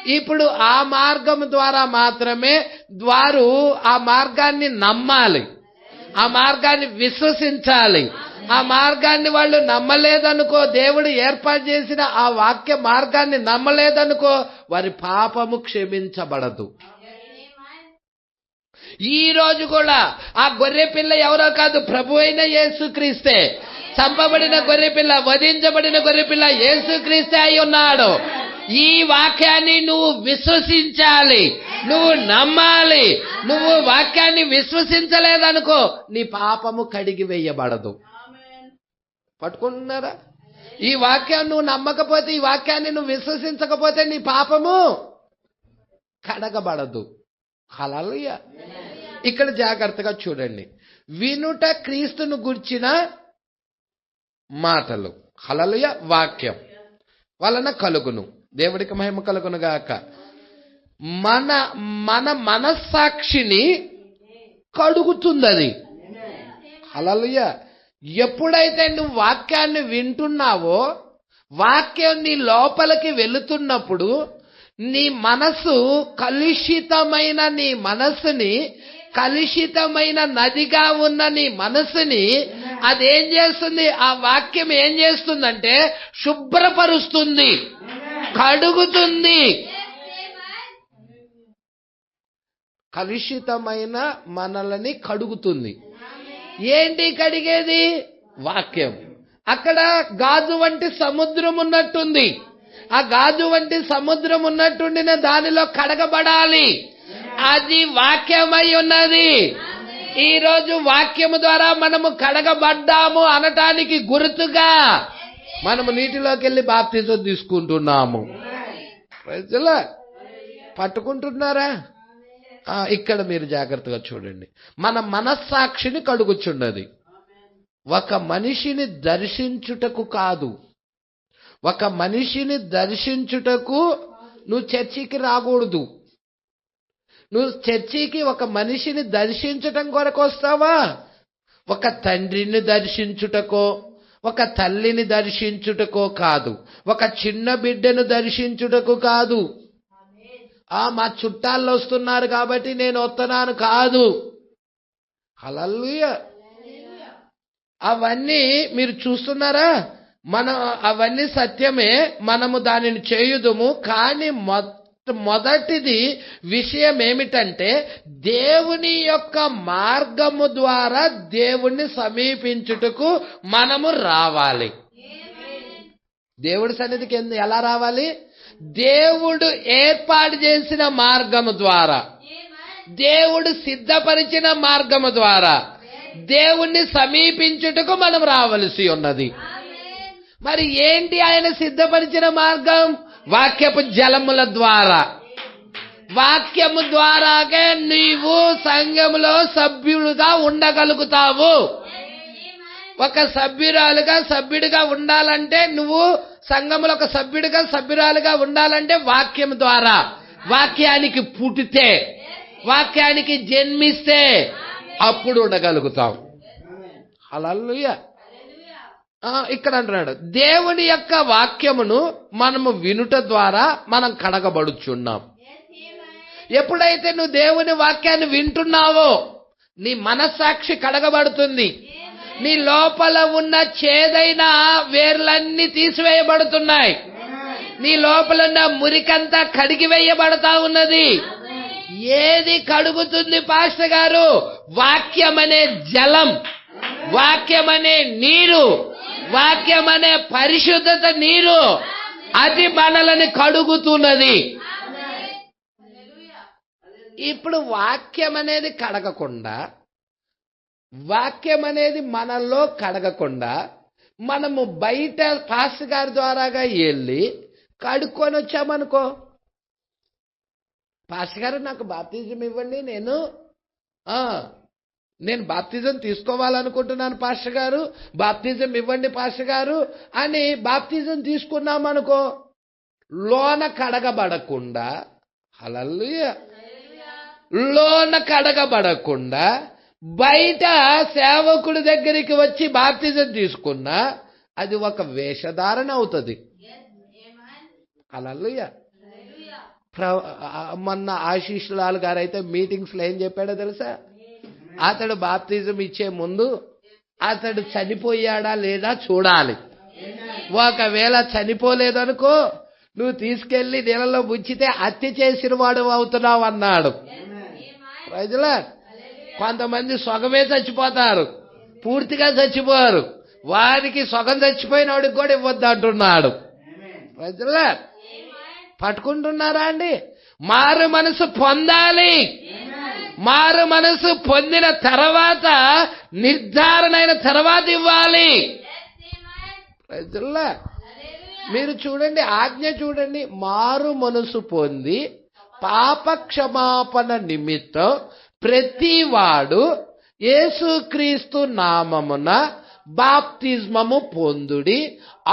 ఇప్పుడు ఆ మార్గం ద్వారా మాత్రమే వారు ఆ మార్గాన్ని నమ్మాలి, ఆ మార్గాన్ని విశ్వసించాలి. ఆ మార్గాన్ని వాళ్ళు నమ్మలేదనుకో, దేవుడు ఏర్పాటు చేసిన ఆ వాక్య మార్గాన్ని నమ్మలేదనుకో, వారి పాపము క్షమించబడదు. ఈ రోజు కూడా ఆ గొర్రె పిల్ల ఎవరో కాదు, ప్రభు అయిన యేసుక్రీస్తే. చంపబడిన గొర్రెపిల్ల, వధించబడిన గొర్రెపిల్ల యేసుక్రీస్తే అయి ఉన్నాడు. ఈ వాక్యాన్ని నువ్వు విశ్వసించాలి, నువ్వు నమ్మాలి. నువ్వు వాక్యాన్ని విశ్వసించలేదనుకో, నీ పాపము కడిగి వేయబడదు. పట్టుకుంటున్నారా? ఈ వాక్యాన్ని నువ్వు నమ్మకపోతే, ఈ వాక్యాన్ని నువ్వు విశ్వసించకపోతే నీ పాపము కడగబడదు. హల్లెలూయా. ఇక్కడ జాగ్రత్తగా చూడండి. వినుట క్రీస్తును గుర్చిన మాటలు, హల్లెలూయా, వాక్యం వలన కలుగును. దేవుడికి మహిమ కలుగును గాక. మన మన మనస్సాక్షిని కడుగుతుంది. హల్లెలూయా. ఎప్పుడైతే నువ్వు వాక్యాన్ని వింటున్నావో, వాక్యం నీ లోపలికి వెళుతున్నప్పుడు నీ మనసు కలుషితమైన, నీ మనసుని కలుషితమైన నదిగా ఉన్న నీ మనసుని అదేం చేస్తుంది? ఆ వాక్యం ఏం చేస్తుందంటే శుభ్రపరుస్తుంది, కడుగుతుంది. కలుషితమైన మనల్ని కడుగుతుంది. ఏంటి కడిగేది? వాక్యం. అక్కడ గాజు వంటి సముద్రం ఉన్నట్టుంది. ఆ గాజు వంటి సముద్రం ఉన్నట్టుండిన దానిలో కడగబడాలి. అది వాక్యమై ఉన్నది. ఈ రోజు వాక్యము ద్వారా మనము కడగబడ్డాము అనటానికి గుర్తుగా మనము నీటిలోకి వెళ్ళి బాప్తిజం తీసుకుంటున్నాము. ప్రజలా పట్టుకుంటున్నారా? ఇక్కడ మీరు జాగ్రత్తగా చూడండి. మన మనస్సాక్షిని కడుగుచున్నది. ఒక మనిషిని దర్శించుటకు కాదు, ఒక మనిషిని దర్శించుటకు నువ్వు చర్చికి రాకూడదు. నువ్వు చర్చికి ఒక మనిషిని దర్శించటం కొరకు వస్తావా? ఒక తండ్రిని దర్శించుటకో, ఒక తల్లిని దర్శించుటకో కాదు, ఒక చిన్న బిడ్డను దర్శించుటకు కాదు, మా చుట్టాల్లో వస్తున్నారు కాబట్టి నేను వస్తున్నాను కాదు. హల్లెలూయా. అవన్నీ మీరు చూస్తున్నారా? మనం అవన్నీ సత్యమే, మనము దానిని చేయుదుము. కానీ మొదటిది విషయం ఏమిటంటే, దేవుని యొక్క మార్గము ద్వారా దేవుణ్ణి సమీపించుటకు మనము రావాలి. దేవుడి సన్నిధికి ఎలా రావాలి? దేవుడు ఏర్పాటు చేసిన మార్గము ద్వారా, దేవుడు సిద్ధపరిచిన మార్గము ద్వారా దేవుణ్ణి సమీపించుటకు మనం రావలసి ఉన్నది. మరి ఏంటి ఆయన సిద్ధపరిచిన మార్గం? వాక్యపు జలముల ద్వారా. వాక్యము ద్వారాగే నీవు సంఘములో సభ్యులుగా ఉండగలుగుతావు. ఒక సభ్యుడిగా ఉండాలంటే, నువ్వు సంఘములో ఒక సభ్యురాలుగా ఉండాలంటే వాక్యం ద్వారా, వాక్యానికి పుట్టితే, వాక్యానికి జన్మిస్తే అప్పుడు ఉండగలుగుతాం. హల్లెలూయా. ఇక్కడ అంటున్నాడు, దేవుని యొక్క వాక్యమును మనము వినుట ద్వారా మనం కడగబడుచున్నాం. ఎప్పుడైతే నువ్వు దేవుని వాక్యాన్ని వింటున్నావో నీ మనస్సాక్షి కడగబడుతుంది. నీ లోపల ఉన్న చేదైన వేర్లన్నీ తీసివేయబడుతున్నాయి. నీ లోపల ఉన్న మురికంతా కడిగివేయబడతా ఉన్నది. ఏది కడుగుతుంది పాస్టర్ గారు? వాక్యమనే జలం, వాక్యమనే నీరు, వాక్యమనే పరిశుద్ధత నీరు. అది మనల్ని కడుగుతున్నది. ఇప్పుడు వాక్యం అనేది కడగకుండా, వాక్యం అనేది మనలో కడగకుండా మనము బయట పాస్టర్ గారి ద్వారాగా వెళ్ళి కడుక్కొని వచ్చామనుకో, పాస్టర్ గారు నాకు బాప్తిజం ఇవ్వండి, నేను బాప్తిజం తీసుకోవాలనుకుంటున్నాను పాస్టర్ గారు, బాప్తిజం ఇవ్వండి పాస్టర్ గారు అని బాప్తిజం తీసుకున్నామనుకో, లోన కడగబడకుండా, హల్లెలూయా, లోన కడగబడకుండా బయట సేవకుడి దగ్గరికి వచ్చి బాప్తిజం తీసుకున్నా అది ఒక వేషధారణ అవుతుంది. హల్లెలూయా. మొన్న ఆశీష్ లాల్ గారు అయితే మీటింగ్స్ లో ఏం చెప్పాడో తెలుసా? అతడు బాప్తిజం ఇచ్చే ముందు అతడు చనిపోయాడా లేదా చూడాలి. ఒకవేళ చనిపోలేదనుకో, నువ్వు తీసుకెళ్లి నీళ్ళలో ముంచితే హత్య చేసిన వాడు అవుతున్నావు అన్నాడు. ప్రజలా, కొంతమంది సొగమే చచ్చిపోతారు, పూర్తిగా చచ్చిపోరు. వారికి సొగం చచ్చిపోయిన వాడికి కూడా ఇవ్వద్దు అంటున్నాడు. ప్రజలా, పట్టుకుంటున్నారా అండి? మారు మనసు పొందాలి. మారు మనసు పొందిన తర్వాత, నిర్ధారణ అయిన తర్వాత ఇవ్వాలి. ప్రజలా, మీరు చూడండి, ఆజ్ఞ చూడండి. మారు మనసు పొంది పాప క్షమాపణ నిమిత్తం ప్రతివాడు యేసుక్రీస్తు నామమున బాప్తిస్మము పొందుడి,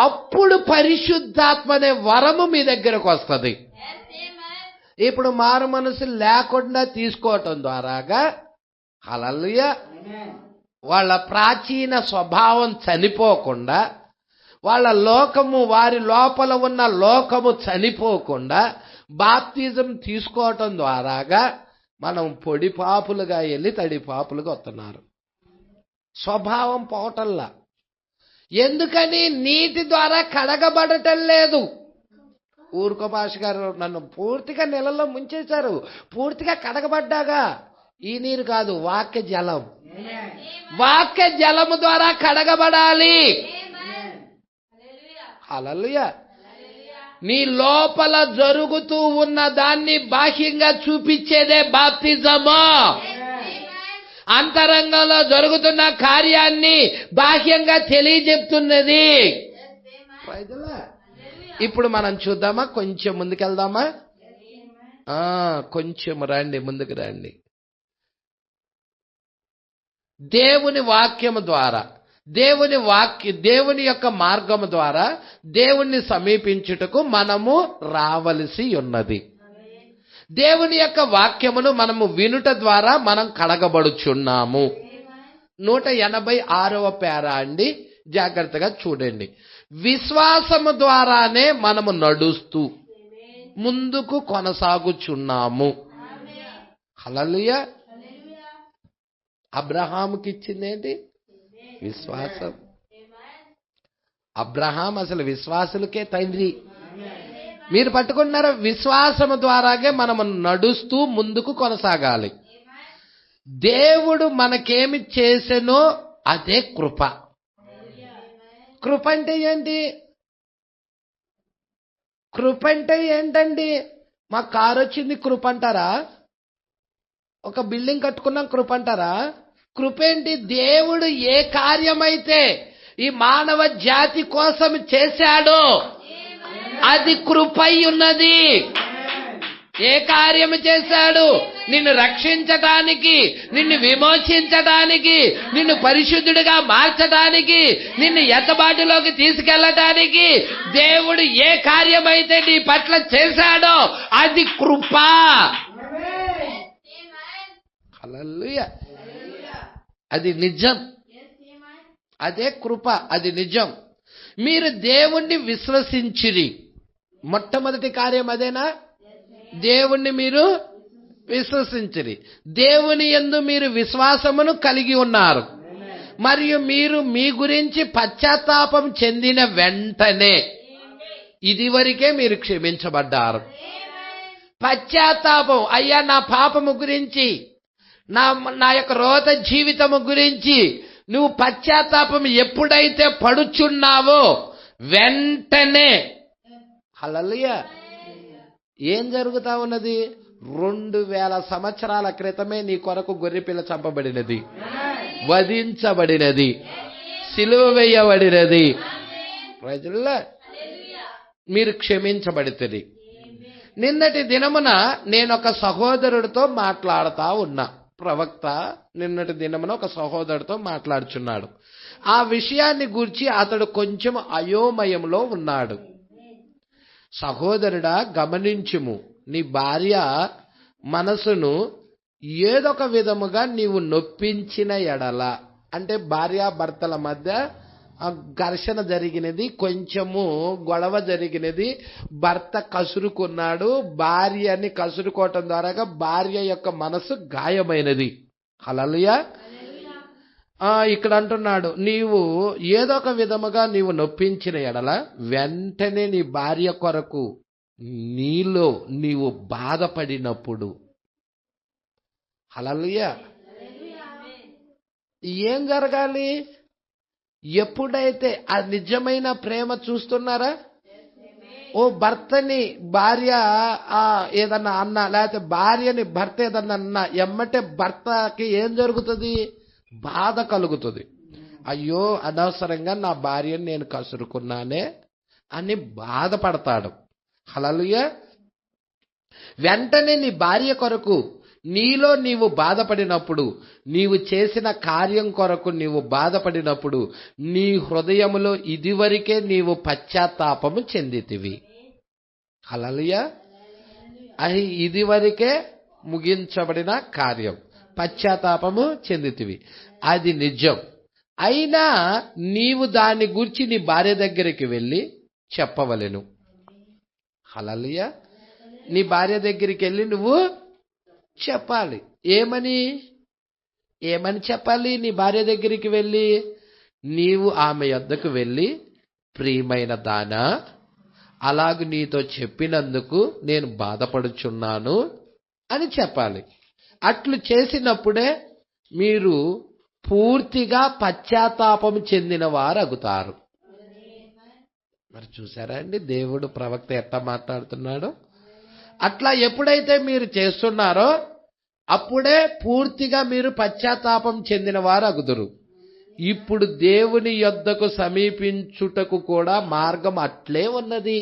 అప్పుడు పరిశుద్ధాత్మ అనే వరము మీ దగ్గరకు వస్తుంది. ఇప్పుడు మారు మనసు లేకుండా తీసుకోవటం ద్వారాగా, హల్లెలూయా, వాళ్ళ ప్రాచీన స్వభావం చనిపోకుండా, వాళ్ళ లోకము, వారి లోపల ఉన్న లోకము చనిపోకుండా బాప్తిజం తీసుకోవటం ద్వారాగా మనం పొడి పాపులుగా వెళ్ళి తడి పాపులుగా వస్తున్నారు. స్వభావం పోవటంలా. ఎందుకని? నీటి ద్వారా కడగబడటం లేదు. ఊరుకో భాష గారు, నన్ను పూర్తిగా నెలల్లో ముంచేశారు. పూర్తిగా కడగబడ్డాగా ఈ నీరు కాదు, వాక్య జలం. వాక్య జలము ద్వారా కడగబడాలి. హల్లెలూయా. నీ లోపల జరుగుతూ ఉన్న దాన్ని బాహ్యంగా చూపించేదే బాప్తిజము. అంతరంగంలో జరుగుతున్న కార్యాన్ని బాహ్యంగా తెలియజెప్తున్నది. ఇప్పుడు మనం చూద్దామా? కొంచెం ముందుకెళ్దామా? కొంచెం రండి, ముందుకు రండి. దేవుని వాక్యము ద్వారా, దేవుని యొక్క మార్గము ద్వారా దేవుణ్ణి సమీపించుటకు మనము రావలసి ఉన్నది. దేవుని యొక్క వాక్యమును మనము వినుట ద్వారా మనం కడగబడుచున్నాము. 186వ పేరా అండి, జాగ్రత్తగా చూడండి. విశ్వాసము ద్వారానే మనము నడుస్తూ ముందుకు కొనసాగుచున్నాము. హల్లెలూయా. అబ్రహాముకి ఇచ్చిందేంటి? విశ్వాసం. అబ్రహాం అసలు విశ్వాసులకే తండ్రి. మీరు పట్టుకున్నారా? విశ్వాసము ద్వారాగే మనము నడుస్తూ ముందుకు కొనసాగాలి. దేవుడు మనకేమి చేసెనో అదే కృప. కృప అంటే ఏంటి? కృప అంటే ఏంటండి? మా కారు వచ్చింది కృప అంటారా? ఒక బిల్డింగ్ కట్టుకున్నాం కృప అంటారా? కృప ఏంటి? దేవుడు ఏ కార్యమైతే ఈ మానవ జాతి కోసం చేశాడో అది కృపై ఉన్నది. ఏ కార్యము చేశాడు? నిన్ను రక్షించటానికి, నిన్ను విమోచించటానికి, నిన్ను పరిశుద్ధుడిగా మార్చటానికి, నిన్ను ఎత్తబాటులోకి తీసుకెళ్లటానికి దేవుడు ఏ కార్యమైతే నీ పట్ల చేశాడో అది కృప. హల్లెలూయా. అది నిజం. అదే కృప, అది నిజం. మీరు దేవుణ్ణి విశ్వసించిరి, మొట్టమొదటి కార్యం అదేనా? దేవుణ్ణి మీరు విశ్వసించిరి. దేవుని యందు మీరు విశ్వాసమును కలిగి ఉన్నారు. మరియు మీరు మీ గురించి పశ్చాత్తాపం చెందిన వెంటనే ఇదివరకే మీరు క్షమించబడ్డారు. పశ్చాత్తాపం, అయ్యా నా పాపము గురించి, నా యొక్క రోత జీవితము గురించి నువ్వు పశ్చాత్తాపం ఎప్పుడైతే పడుచున్నావో వెంటనే హల్లెలూయా ఏం జరుగుతా ఉన్నది? 2000 సంవత్సరాల క్రితమే నీ కొరకు గొర్రెపిల్ల చంపబడినది, వధించబడినది, సిలువ వేయబడినది. ప్రజల్లో మీరు క్షమించబడితే. నిన్నటి దినమున నేను ఒక సహోదరుడితో మాట్లాడుతా ఉన్నా. ప్రవక్త నిన్నటి దినమున ఒక సహోదరుడితో మాట్లాడుచున్నాడు. ఆ విషయాన్ని గూర్చి అతడు కొంచెం అయోమయంలో ఉన్నాడు. సహోదరుడా, గమనించుము, నీ భార్య మనసును ఏదొక విధముగా నీవు నొప్పించిన ఎడల, అంటే భార్యాభర్తల మధ్య ఘర్షణ జరిగినది, కొంచెము గొడవ జరిగినది, భర్త కసురుకున్నాడు, భార్యని కసురుకోవటం ద్వారా భార్య యొక్క మనసు గాయమైనది. హల్లెలూయా. ఇక్కడ అంటున్నాడు, నీవు ఏదో ఒక విధముగా నీవు నొప్పించిన ఎడల వెంటనే నీ భార్య కొరకు నీలో నీవు బాధపడినప్పుడు, హల్లెలూయా, ఏం జరగాలి? ఎప్పుడైతే ఆ నిజమైన ప్రేమ చూస్తున్నారా, ఓ భర్తని భార్య ఏదన్నా అన్నా, లేకపోతే భార్యని భర్త ఏదన్నా అన్నా ఎమ్మటే భర్తకి ఏం జరుగుతుంది? బాధ కలుగుతుంది. అయ్యో, అనవసరంగా నా భార్యని నేను కసురుకున్నానే అని బాధపడతాడు. హల్లెలూయా. వెంటనే నీ భార్య కొరకు నీలో నీవు బాధపడినప్పుడు, నీవు చేసిన కార్యం కొరకు నీవు బాధపడినప్పుడు, నీ హృదయములో ఇదివరకే నీవు పశ్చాత్తాపము చెందితివి. హల్లెలూయా. అది ఇదివరకే ముగించబడిన కార్యం, పశ్చాత్తాపము చెందితివి. అది నిజం. అయినా నీవు దాని గురించి నీ భార్య దగ్గరికి వెళ్ళి చెప్పవలెను. హల్లెలూయా. నీ భార్య దగ్గరికి వెళ్ళి నువ్వు చెప్పాలి. ఏమని చెప్పాలి? నీ భార్య దగ్గరికి వెళ్ళి నీవు ఆమె యొద్దకు వెళ్ళి, ప్రియమైన దానా, అలాగ నీతో చెప్పినందుకు నేను బాధపడుచున్నాను అని చెప్పాలి. అట్లు చేసినప్పుడే మీరు పూర్తిగా పశ్చాత్తాపం చెందిన వారు అగుతారు. మరి చూసారా అండి దేవుడు ప్రవక్త ఎట్లా మాట్లాడుతున్నాడో? అట్లా ఎప్పుడైతే మీరు చేస్తున్నారో అప్పుడే పూర్తిగా మీరు పశ్చాత్తాపం చెందిన వారు అగుదురు. ఇప్పుడు దేవుని యొద్దకు సమీపించుటకు కూడా మార్గం అట్లే ఉన్నది.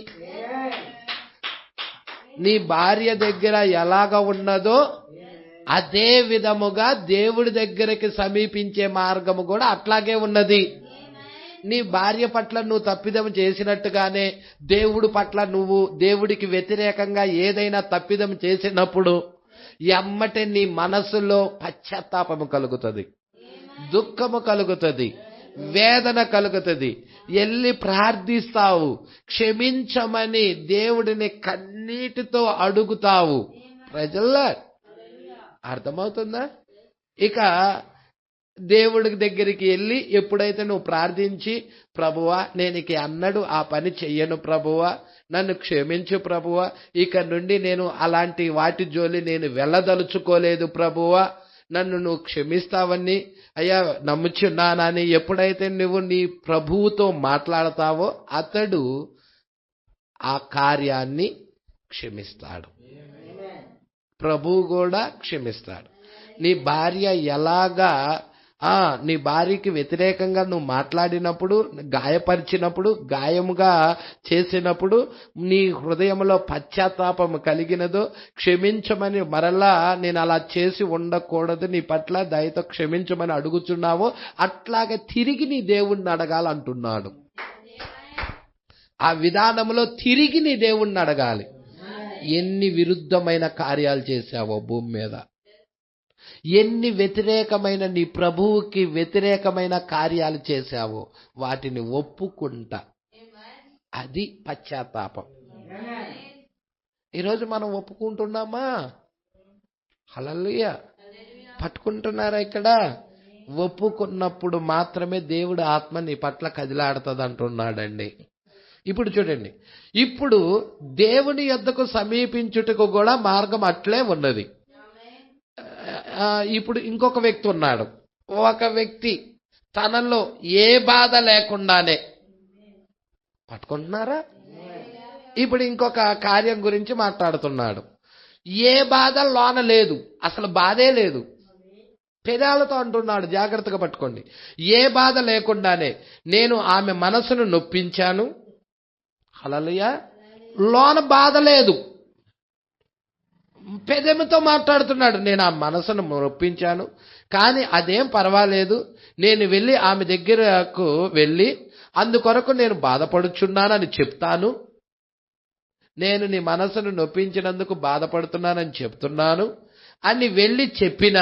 నీ భార్య దగ్గర ఎలాగ ఉన్నదో అదే విధముగా దేవుడి దగ్గరికి సమీపించే మార్గము కూడా అట్లాగే ఉన్నది. నీ భార్య పట్ల నువ్వు తప్పిదం చేసినట్టుగానే దేవుడి పట్ల నువ్వు దేవుడికి వ్యతిరేకంగా ఏదైనా తప్పిదం చేసినప్పుడు ఎమ్మటే నీ మనసులో పశ్చాత్తాపము కలుగుతుంది, దుఃఖము కలుగుతుంది, వేదన కలుగుతుంది. వెళ్ళి ప్రార్థిస్తావు, క్షమించమని దేవుడిని కన్నీటితో అడుగుతావు. ప్రజల్లో అర్థమవుతుందా? ఇక దేవుడి దగ్గరికి వెళ్ళి ఎప్పుడైతే నువ్వు ప్రార్థించి, ప్రభువా నేను ఇక అన్నడు ఆ పని చెయ్యను ప్రభువా, నన్ను క్షమించు ప్రభువా, ఇక నుండి నేను అలాంటి వాటి జోలి నేను వెళ్ళదలుచుకోలేదు ప్రభువా, నన్ను నువ్వు క్షమిస్తావని అయ్యా నమ్ముచున్నానని ఎప్పుడైతే నువ్వు నీ ప్రభువుతో మాట్లాడతావో అతడు ఆ కార్యాన్ని క్షమిస్తాడు. ప్రభువు కూడా క్షమిస్తాడు. నీ భార్య ఎలాగా నీ భార్యకి వ్యతిరేకంగా నువ్వు మాట్లాడినప్పుడు, గాయపరిచినప్పుడు, గాయముగా చేసినప్పుడు నీ హృదయంలో పశ్చాత్తాపం కలిగినదో, క్షమించమని మరలా నేను అలా చేసి ఉండకూడదు, నీ పట్ల దయతో క్షమించమని అడుగుతున్నావో అట్లాగే తిరిగి నీ దేవుణ్ణి అడగాలంటున్నాడు. ఆ విధానంలో తిరిగి నీ దేవుణ్ణి అడగాలి. ఎన్ని విరుద్ధమైన కార్యాలు చేశావో భూమి మీద, ఎన్ని వ్యతిరేకమైన నీ ప్రభువుకి వ్యతిరేకమైన కార్యాలు చేశావో వాటిని ఒప్పుకుంటా. అది పశ్చాత్తాపం. ఈరోజు మనం ఒప్పుకుంటున్నామా? హల్లెలూయా. పట్టుకుంటున్నారా ఇక్కడ? ఒప్పుకున్నప్పుడు మాత్రమే దేవుడు ఆత్మ నీ పట్ల కదిలాడుతుంది అంటున్నాడండి. ఇప్పుడు చూడండి, ఇప్పుడు దేవుని యొద్దకు సమీపించుటకు కూడా మార్గం అట్లే ఉన్నది. ఇప్పుడు ఇంకొక వ్యక్తి ఉన్నాడు. ఒక వ్యక్తి తనలో ఏ బాధ లేకుండానే, పట్టుకుంటున్నారా? ఇప్పుడు ఇంకొక కార్యం గురించి మాట్లాడుతున్నాడు. ఏ బాధ లోన లేదు, అసలు బాధే లేదు. పెదాలతో అంటున్నాడు, జాగ్రత్తగా పట్టుకోండి. ఏ బాధ లేకుండానే నేను ఆమె మనసును నొప్పించాను. హల్లెలూయా. లోన బాధ లేదు, పెదమితో మాట్లాడుతున్నాడు. నేను ఆ మనసును నొప్పించాను, కానీ అదేం పర్వాలేదు. నేను వెళ్ళి ఆమె దగ్గరకు వెళ్ళి అందుకొరకు నేను బాధపడుచున్నానని చెప్తాను. నేను నీ మనసును నొప్పించినందుకు బాధపడుతున్నానని చెప్తున్నాను అని వెళ్ళి చెప్పిన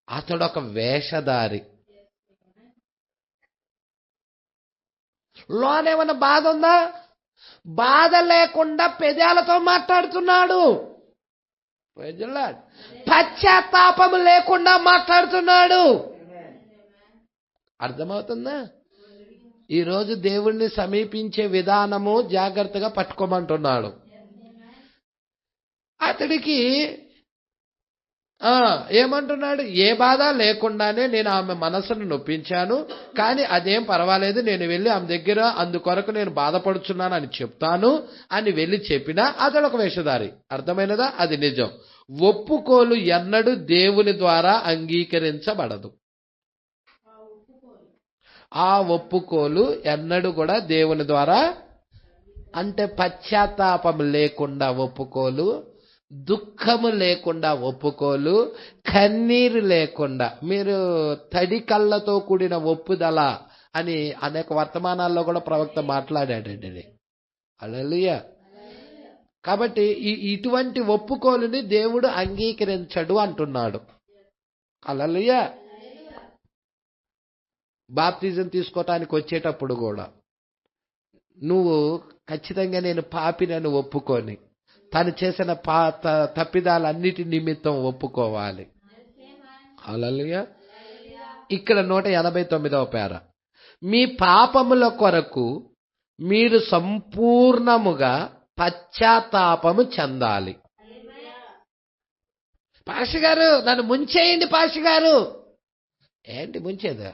అతడు ఒక వేషధారి. లోనేమన్నా బాధ ఉందా? బాధ లేకుండా పెదాలతో మాట్లాడుతున్నాడు. పశ్చాత్తాపము లేకుండా మాట్లాడుతున్నాడు. అర్థమవుతుందా? ఈరోజు దేవుణ్ణి సమీపించే విధానము జాగ్రత్తగా పట్టుకోమంటున్నాడు. అతడికి ఏమంటున్నాడు? ఏ బాధ లేకుండానే నేను ఆమె మనసును నొప్పించాను, కానీ అదేం పర్వాలేదు. నేను వెళ్ళి ఆమె దగ్గర అందుకొరకు నేను బాధపడుచున్నాను అని చెప్తాను అని వెళ్ళి చెప్పినా అతడు ఒక వేషధారి. అర్థమైనదా? అది నిజం. ఒప్పుకోలు ఎన్నడూ దేవుని ద్వారా అంగీకరించబడదు. ఆ ఒప్పుకోలు ఎన్నడూ కూడా దేవుని ద్వారా, అంటే పశ్చాత్తాపం లేకుండా ఒప్పుకోలు, దుఃఖము లేకుండా ఒప్పుకోలు, కన్నీరు లేకుండా. మీరు తడి కళ్ళతో కూడిన ఒప్పుదల అని అనేక వర్తమానాల్లో కూడా ప్రవక్త మాట్లాడాడండి. హల్లెలూయా. కాబట్టి ఇటువంటి ఒప్పుకోలుని దేవుడు అంగీకరించడు అంటున్నాడు. హల్లెలూయా. బాప్తిజం తీసుకోవటానికి వచ్చేటప్పుడు కూడా నువ్వు ఖచ్చితంగా నేను పాపినని ఒప్పుకొని తను చేసిన తప్పిదాలన్నిటి నిమిత్తం ఒప్పుకోవాలి. హల్లెలూయా. ఇక్కడ 189వ పేర, మీ పాపముల కొరకు మీరు సంపూర్ణముగా పశ్చాత్తాపము చెందాలి. పాస్టర్ గారు నన్ను ముంచేయండి. పాస్టర్ గారు ఏంటి ముంచేదా?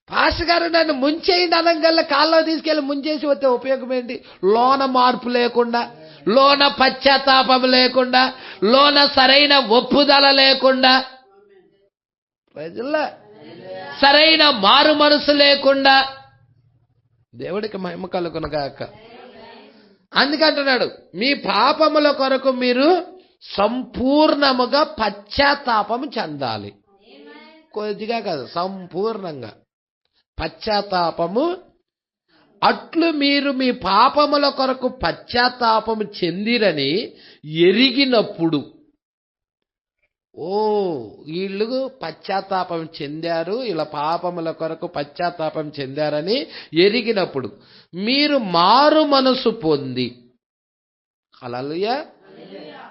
పాస్టర్ గారు నన్ను ముంచేయండి అనగల్లా కాళ్ళలో తీసుకెళ్ళి ముంచేసి వస్తే ఉపయోగం ఏంటి? లోన మార్పు లేకుండా, లోన పశ్చాత్తాపం లేకుండా, లోన సరైన ఒప్పుదల లేకుండా, ప్రజల్లో సరైన మారు మనసు లేకుండా దేవుడికి మహిమ కలుగునుగాక. అందుకంటున్నాడు, మీ పాపముల కొరకు మీరు సంపూర్ణముగా పశ్చాత్తాపము చెందాలి. కొద్దిగా కాదు, సంపూర్ణంగా పశ్చాత్తాపము. అట్లు మీరు మీ పాపముల కొరకు పశ్చాత్తాపము చెందిరని ఎరిగినప్పుడు, వీళ్ళు పశ్చాత్తాపం చెందారు, ఇలా పాపముల కొరకు పశ్చాత్తాపం చెందారని ఎరిగినప్పుడు మీరు మారు మనసు పొంది, హల్లెలూయా,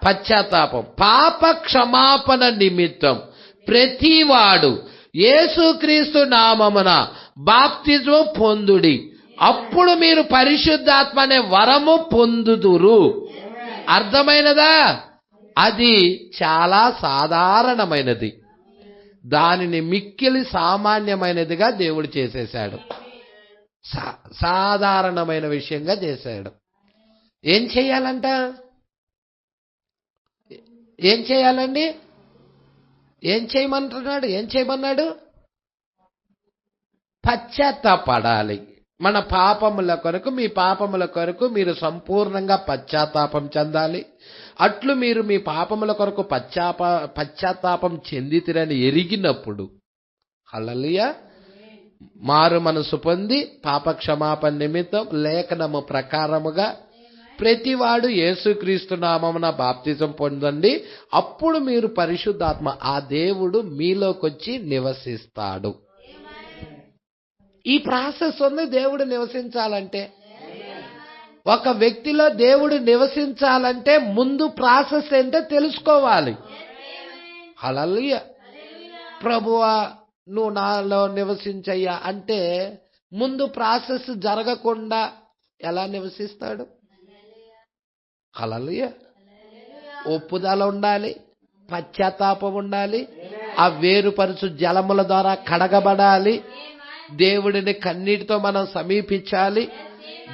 పశ్చాత్తాపం, పాప క్షమాపణ నిమిత్తం ప్రతివాడు యేసుక్రీస్తు నామమున బాప్తిజం పొందుడి. అప్పుడు మీరు పరిశుద్ధాత్మ అనే వరము పొందుదురు. అర్థమైనదా? అది చాలా సాధారణమైనది. దానిని మిక్కిలి సామాన్యమైనదిగా దేవుడు చేసేశాడు. సాధారణమైన విషయంగా చేశాడు. ఏం చేయాలంట? ఏం చేయాలండి? ఏం చేయమంటున్నాడు? ఏం చేయమన్నాడు? పశ్చాత్తాపడాలి. మన పాపముల కొరకు, మీ పాపముల కొరకు మీరు సంపూర్ణంగా పశ్చాత్తాపం చెందాలి. అట్లు మీరు మీ పాపముల కొరకు పశ్చాత్తాపం చెందితిరని ఎరిగినప్పుడు, హల్లెలూయా, మారు మనసు పొంది పాప క్షమాపణ నిమిత్తం లేఖనము ప్రకారముగా ప్రతివాడు యేసుక్రీస్తు నామమున బాప్తిజం పొందండి. అప్పుడు మీరు పరిశుద్ధాత్మ, ఆ దేవుడు మీలోకొచ్చి నివసిస్తాడు. ఈ ప్రాసెస్ ఉంది దేవుడు నివసించాలంటే. ఒక వ్యక్తిలో దేవుడు నివసించాలంటే ముందు ప్రాసెస్ ఏంటో తెలుసుకోవాలి. హల్లెలూయా. ప్రభువా నువ్వు నాలో నివసించయ్యా అంటే ముందు ప్రాసెస్ జరగకుండా ఎలా నివసిస్తాడు? హల్లెలూయా. ఒప్పుదల ఉండాలి, పశ్చాత్తాపం ఉండాలి, ఆ వేరుపరుచు జలముల ద్వారా కడగబడాలి, దేవుడిని కన్నీటితో మనం సమీపించాలి,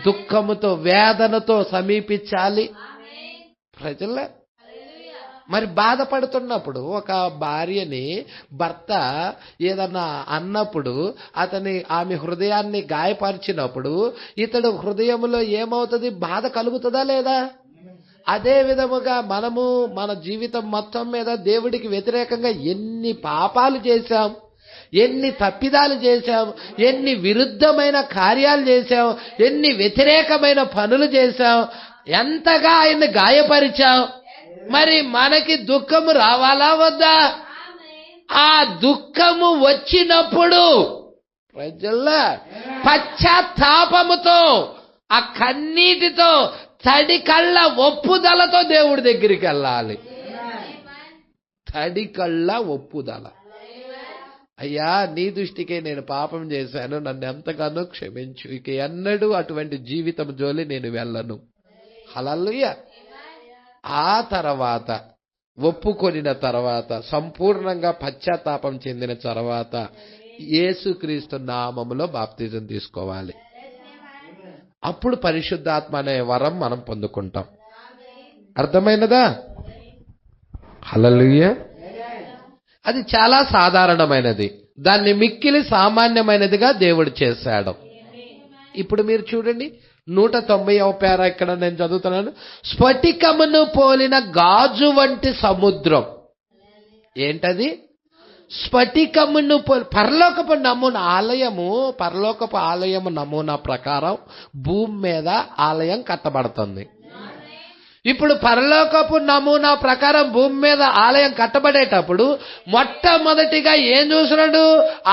దుఃఖముతో వేదనతో సమీపించాలి. ప్రజల మరి బాధపడుతున్నప్పుడు ఒక భార్యని భర్త ఏదన్నా అన్నప్పుడు ఆమె హృదయాన్ని గాయపరిచినప్పుడు ఇతడు హృదయంలో ఏమవుతుంది? బాధ కలుగుతుందా లేదా? అదే విధముగా మనము మన జీవితం మొత్తం మీద దేవుడికి వ్యతిరేకంగా ఎన్ని పాపాలు చేశాం, ఎన్ని తప్పిదాలు చేశాం, ఎన్ని విరుద్ధమైన కార్యాలు చేశాం, ఎన్ని వ్యతిరేకమైన పనులు చేశాం, ఎంతగా ఆయన్ని గాయపరిచాం. మరి మనకి దుఃఖము రావాలా వద్దా? ఆ దుఃఖము వచ్చినప్పుడు ప్రజల్లా పశ్చాత్తాపముతో ఆ కన్నీటితో తడి కళ్ళ ఒప్పుదలతో దేవుడి దగ్గరికి వెళ్ళాలి. తడి కళ్ళ ఒప్పుదల. అయ్యా నీ దృష్టికే నేను పాపం చేశాను, నన్ను ఎంతగానో క్షమించు, ఇక ఎన్నడూ అటువంటి జీవితం జోలి నేను వెళ్ళను. హల్లెలూయా. ఆ తర్వాత ఒప్పుకొనిన తర్వాత సంపూర్ణంగా పశ్చాత్తాపం చెందిన తర్వాత యేసుక్రీస్తు నామములో బాప్తిజం తీసుకోవాలి. అప్పుడు పరిశుద్ధాత్మ అనే వరం మనం పొందుకుంటాం. అర్థమైనదా? హల్లెలూయా. అది చాలా సాధారణమైనది, దాన్ని మిక్కిలి సామాన్యమైనదిగా దేవుడు చేశాడు. ఇప్పుడు మీరు చూడండి 190వ పేర ఇక్కడ నేను చదువుతున్నాను. స్ఫటికమును పోలిన గాజు వంటి సముద్రం. ఏంటది? స్ఫటికమును పరలోకపు నమూనా పరలోకపు ఆలయము నమూనా ప్రకారం భూమి మీద ఆలయం కట్టబడుతుంది. ఇప్పుడు పరలోకపు నమూనా ప్రకారం భూమి మీద ఆలయం కట్టబడేటప్పుడు మొట్టమొదటిగా ఏం చూసినాడు?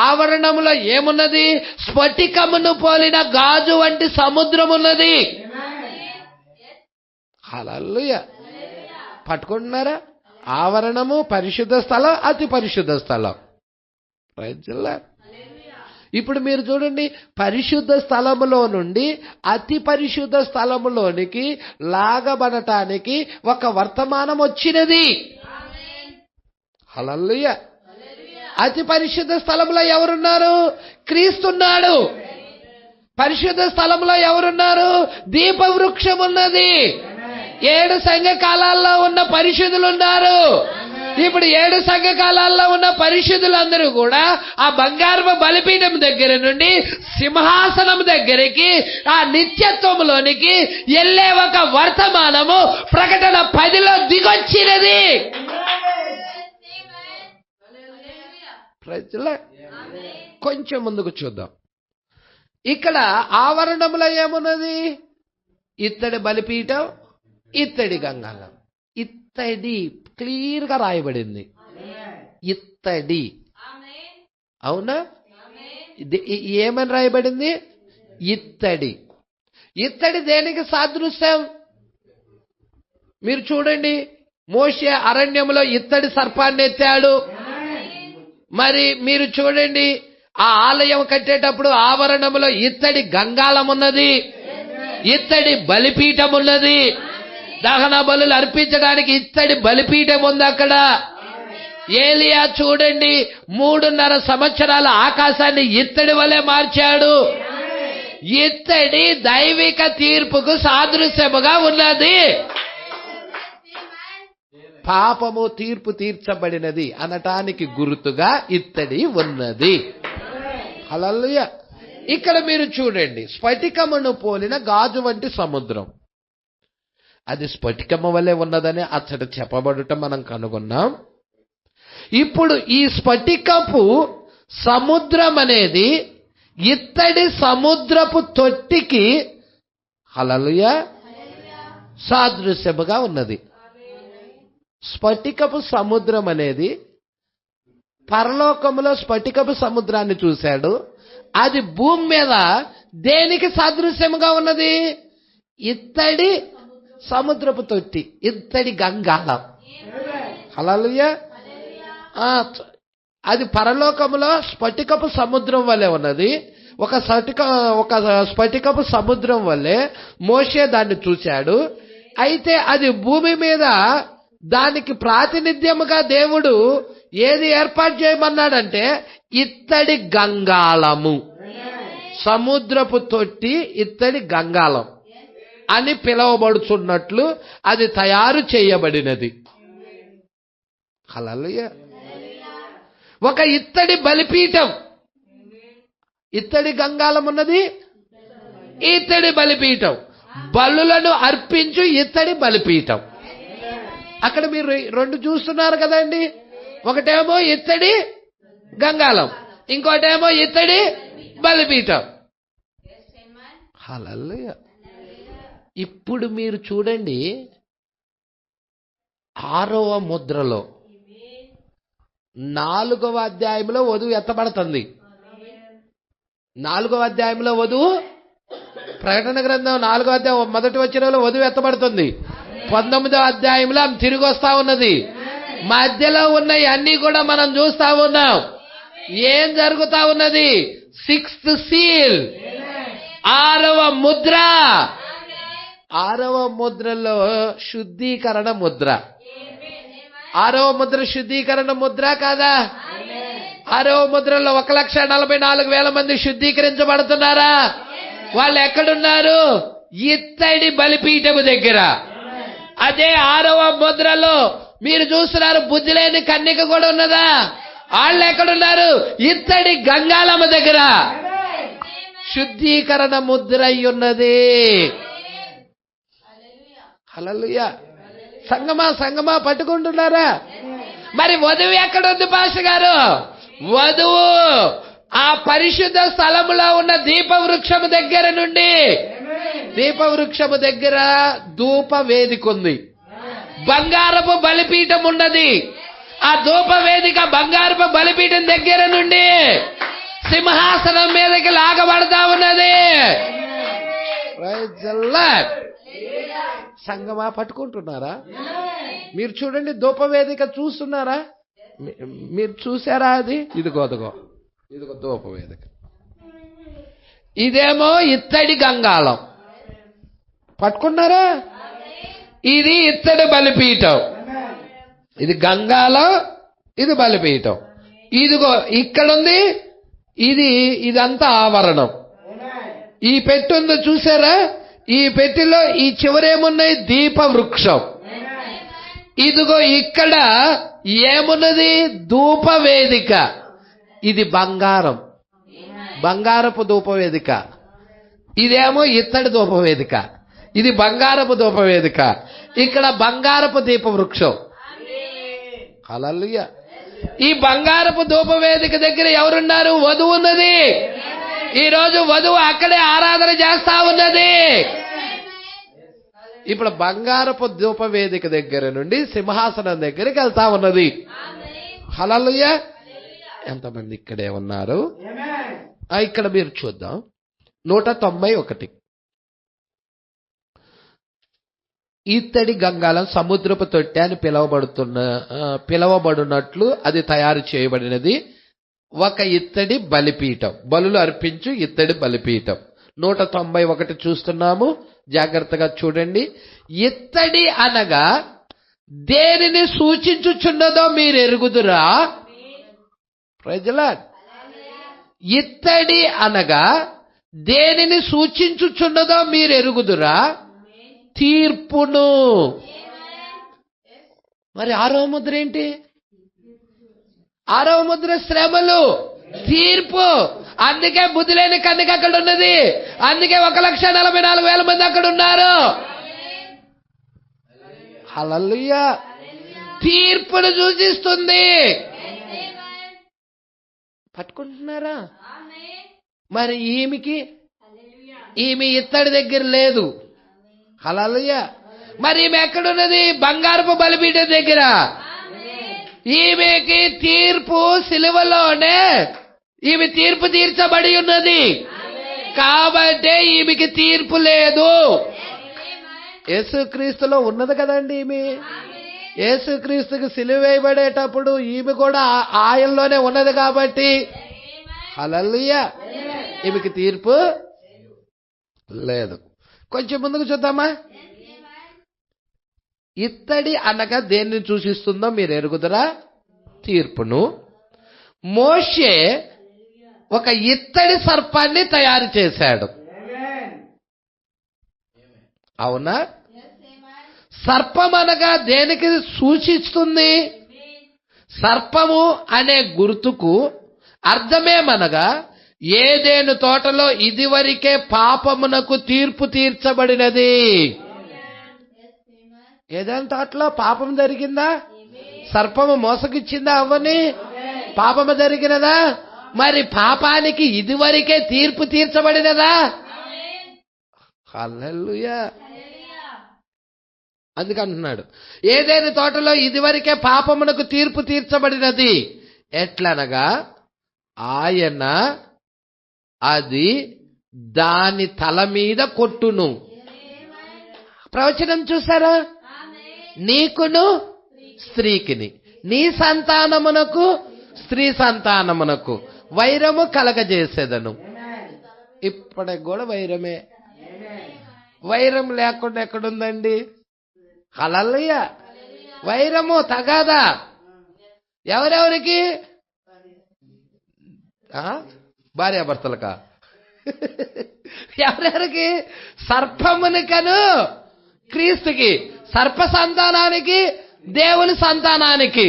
ఆవరణంలో ఏమున్నది? స్ఫటికమును పోలిన గాజు వంటి సముద్రం ఉన్నది. హల్లెలూయా. పట్టుకుంటున్నారా? ఆవరణము పరిశుద్ధ స్థలం, అతి పరిశుద్ధ స్థలం. ఇప్పుడు మీరు చూడండి, పరిశుద్ధ స్థలములో నుండి అతి పరిశుద్ధ స్థలములోనికి లాగబడటానికి ఒక వర్తమానం వచ్చినది. హల్లెలూయా. అతి పరిశుద్ధ స్థలంలో ఎవరున్నారు? క్రీస్తున్నాడు. పరిశుద్ధ స్థలంలో ఎవరున్నారు? దీపవృక్షం ఉన్నది. 7 సంఘకాలాల్లో ఉన్న పరిశుద్ధులు ఉన్నారు. ఇప్పుడు 7 సంఘకాలాల్లో ఉన్న పరిశుద్ధులందరూ కూడా ఆ బంగారపు బలిపీఠం దగ్గర నుండి సింహాసనం దగ్గరికి ఆ నిత్యత్వంలోనికి వెళ్ళే ఒక వర్తమానము ప్రకటన 10లో దిగొచ్చినది. కొంచెం ముందుకు చూద్దాం. ఇక్కడ ఆవరణంలో ఏమున్నది? ఇత్తడి బలిపీఠం, ఇత్తడి గంగాళం. ఇత్తడి క్లియర్ గా రాయబడింది. ఇత్తడి. అవునా? ఏమని రాయబడింది? ఇత్తడి. ఇత్తడి దేనికి సాదృశ్యం? మీరు చూడండి, మోషే అరణ్యంలో ఇత్తడి సర్పాన్ని ఎత్తాడు. మరి మీరు చూడండి, ఆ ఆలయం కట్టేటప్పుడు ఆవరణంలో ఇత్తడి గంగాళం ఉన్నది, ఇత్తడి బలిపీఠం ఉన్నది, దహన బలులు అర్పించడానికి ఇత్తడి బలిపీఠం ఉంది అక్కడ. ఏలియా చూడండి 3.5 సంవత్సరాల ఆకాశాన్ని ఇత్తడి వలె మార్చాడు. ఇత్తడి దైవిక తీర్పుకు సాదృశ్యముగా ఉన్నది. పాపము తీర్పు తీర్చబడినది అనటానికి గుర్తుగా ఇత్తడి ఉన్నది. హల్లెలూయా. ఇక్కడ మీరు చూడండి, స్ఫటికమును పోలిన గాజు వంటి సముద్రం. అది స్ఫటికము వలె ఉన్నదని అచ్చట చెప్పబడుట మనం కనుగొన్నాం. ఇప్పుడు ఈ స్ఫటికపు సముద్రం అనేది ఇత్తడి సముద్రపు తొట్టికి హల్లెలూయా సాదృశ్యముగా ఉన్నది. స్ఫటికపు సముద్రం అనేది పరలోకములో స్ఫటికపు సముద్రాన్ని చూశాడు. అది భూమి మీద దేనికి సాదృశ్యముగా ఉన్నది? ఇత్తడి సముద్రపు తొట్టి, ఇత్తడి గంగాళం. హల్లెలూయా. అది పరలోకములో స్ఫటికపు సముద్రం వలె ఉన్నది. ఒక స్ఫటికపు సముద్రం వల్లే మోషే దాన్ని చూశాడు. అయితే అది భూమి మీద దానికి ప్రాతినిధ్యముగా దేవుడు ఏది ఏర్పాటు చేయమన్నాడంటే ఇత్తడి గంగాళము, సముద్రపు తొట్టి ఇత్తడి గంగాళం అని పిలువబడుచున్నట్లు అది తయారు చేయబడినది. హల్లెలూయా. ఒక ఇత్తడి బలిపీఠం, ఇత్తడి గంగాళం ఉన్నది, ఇత్తడి బలిపీఠం, బలులను అర్పించు ఇత్తడి బలిపీఠం. అక్కడ మీరు రెండు చూస్తున్నారు కదండి, ఒకటేమో ఇత్తడి గంగాళం, ఇంకోటేమో ఇత్తడి బలిపీఠం. హల్లెలూయా. ఇప్పుడు మీరు చూడండి, 6వ ముద్రలో 4వ అధ్యాయంలో వధువు ఎత్తబడుతుంది. 4వ అధ్యాయంలో వధువు, ప్రకటన గ్రంథం 4వ అధ్యాయం మొదటి వచనంలో వధువు ఎత్తబడుతుంది. 19వ అధ్యాయంలో ఆమె తిరిగి వస్తా ఉన్నది. మధ్యలో ఉన్నాయి అన్ని కూడా మనం చూస్తా ఉన్నాం. ఏం జరుగుతా ఉన్నది? 6th సీల్, 6వ ముద్ర. 6వ ముద్రలో శుద్ధీకరణ ముద్ర. 6వ ముద్ర శుద్ధీకరణ ముద్ర కాదా? 6వ ముద్రలో 1,44,000 మంది శుద్ధీకరించబడుతున్నారా? వాళ్ళు ఎక్కడున్నారు? ఇత్తడి బలిపీఠము దగ్గర. అదే 6వ ముద్రలో మీరు చూస్తున్నారు బుద్ధి లేని కన్యక కూడా ఉన్నదా? వాళ్ళు ఎక్కడున్నారు? ఇత్తడి గంగాళము దగ్గర. శుద్ధీకరణ ముద్ర అయ్యున్నది. హల్లెలూయా. సంగమా పట్టుకుంటున్నారా? మరి వధువు ఎక్కడుంది పాస్టర్ గారు? వధువు ఆ పరిశుద్ధ స్థలములో ఉన్న దీపవృక్షము దగ్గర నుండి, దీపవృక్షము దగ్గర ధూప వేదిక ఉంది, బంగారపు బలిపీఠం ఉన్నది. ఆ ధూప వేదిక బంగారపు బలిపీఠం దగ్గర నుండి సింహాసనం మీదకి లాగబడతా ఉన్నది. Praise the Lord. సంగమా పట్టుకుంటున్నారా? మీరు చూడండి, ధూపవేదిక చూస్తున్నారా? మీరు చూసారా? అది ఇదిగో ధూపవేదిక. ఇదేమో ఇత్తడి గంగాళం, పట్టుకున్నారా? ఇది ఇత్తడి బలిపీఠం, ఇది గంగాళం, ఇది బలిపీఠం. ఇదిగో ఇక్కడుంది, ఇదంతా ఆవరణం. ఈ పెట్టి ఉందో చూసారా? ఈ పెట్టిలో ఈ చివరేమున్నాయి? దీప వృక్షం. ఇదిగో ఇక్కడ ఏమున్నది? ధూప వేదిక. ఇది బంగారం, బంగారపు ధూపవేదిక. ఇదేమో ఇత్తడి ధూపవేదిక, ఇది బంగారపు ధూపవేదిక. ఇక్కడ బంగారపు దీప వృక్షం. హల్లెలూయా. ఈ బంగారపు ధూపవేదిక దగ్గర ఎవరున్నారు? వధువు ఉన్నది. ఈ రోజు వధువు అక్కడే ఆరాధన చేస్తా ఉన్నది. ఇప్పుడు బంగారపు ధూపవేదిక దగ్గర నుండి సింహాసనం దగ్గరికి వెళ్తా ఉన్నది. హల్లెలూయా. ఎంతమంది ఇక్కడే ఉన్నారు? ఇక్కడ మీరు చూద్దాం, 191. ఇత్తడి గంగాళం సముద్రపు తొట్టె అని పిలవబడినట్లు అది తయారు చేయబడినది. ఒక ఇత్తడి బలిపీఠం, బలులు అర్పించు ఇత్తడి బలిపీఠం. 191 చూస్తున్నాము, జాగ్రత్తగా చూడండి. ఇత్తడి అనగా దేనిని సూచించుచున్నదో మీరు ఎరుగుదురా? Praise the lord. ఇత్తడి అనగా దేనిని సూచించుచున్నదో మీరు ఎరుగుదురా? తీర్పును. మరి 6వ ముద్ర ఏంటి? 6వ ముద్ర శ్రమలు, తీర్పు. అందుకే బుద్ధి లేని కన్యక అక్కడ ఉన్నది. అందుకే 1,44,000 మంది అక్కడ ఉన్నారు. హల్లెలూయా. తీర్పును సూచిస్తుంది. పట్టుకుంటున్నారా? మరి ఈమె ఇత్తడి దగ్గర లేదు. హల్లెలూయా. మరి ఈమె ఎక్కడున్నది? బంగారపు బలిపీఠం దగ్గర. ఈమెకి తీర్పు సిలువలోనే ఈమె తీర్పు తీర్చబడి ఉన్నది. కాబట్టి ఈమెకి తీర్పు లేదు. యేసుక్రీస్తులో ఉన్నది కదండి ఈమె. యేసుక్రీస్తుకి సిలువ వేయబడేటప్పుడు ఈమె కూడా ఆయనలోనే ఉన్నది కాబట్టి హల్లెలూయా, ఈమెకి తీర్పు లేదు. కొంచెం ముందుకు చూద్దామా. ఇత్తడి అనగా దేన్ని సూచిస్తుందో మీరు ఎరుగుదరా? తీర్పును. మోషే ఒక ఇత్తడి సర్పాన్ని తయారు చేశాడు. అవునా? సర్పం అనగా దేనికి సూచిస్తుంది? సర్పము అనే గుర్తుకు అర్థమేమనగా ఏదేను తోటలో ఇదివరకే పాపమునకు తీర్పు తీర్చబడినది. ఏదేను తోటలో పాపం జరిగిందా? సర్పము మోసగిచ్చిందా? అవ్వని పాపము జరిగినదా? మరి పాపానికి ఇదివరకే తీర్పు తీర్చబడినదా? హల్లెలూయా. అందుకంటున్నాడు ఏదేని తోటలో ఇదివరకే పాపమునకు తీర్పు తీర్చబడినది. ఎట్లనగా ఆయన అది దాని తల మీద కొట్టును. ప్రవచనం చూసారా? నీకును స్త్రీకిని, నీ సంతానమునకు స్త్రీ సంతానమునకు వైరము కలగజేసేదను. ఇప్పటికి కూడా వైరమే. వైరం లేకుండా ఎక్కడుందండి? హల్లెలూయా. వైరము తగాదా ఎవరెవరికి? భార్యాభర్తలకా? ఎవరెవరికి? సర్పమునికను క్రీస్తుకి, సర్ప సంతానానికి దేవుని సంతానానికి,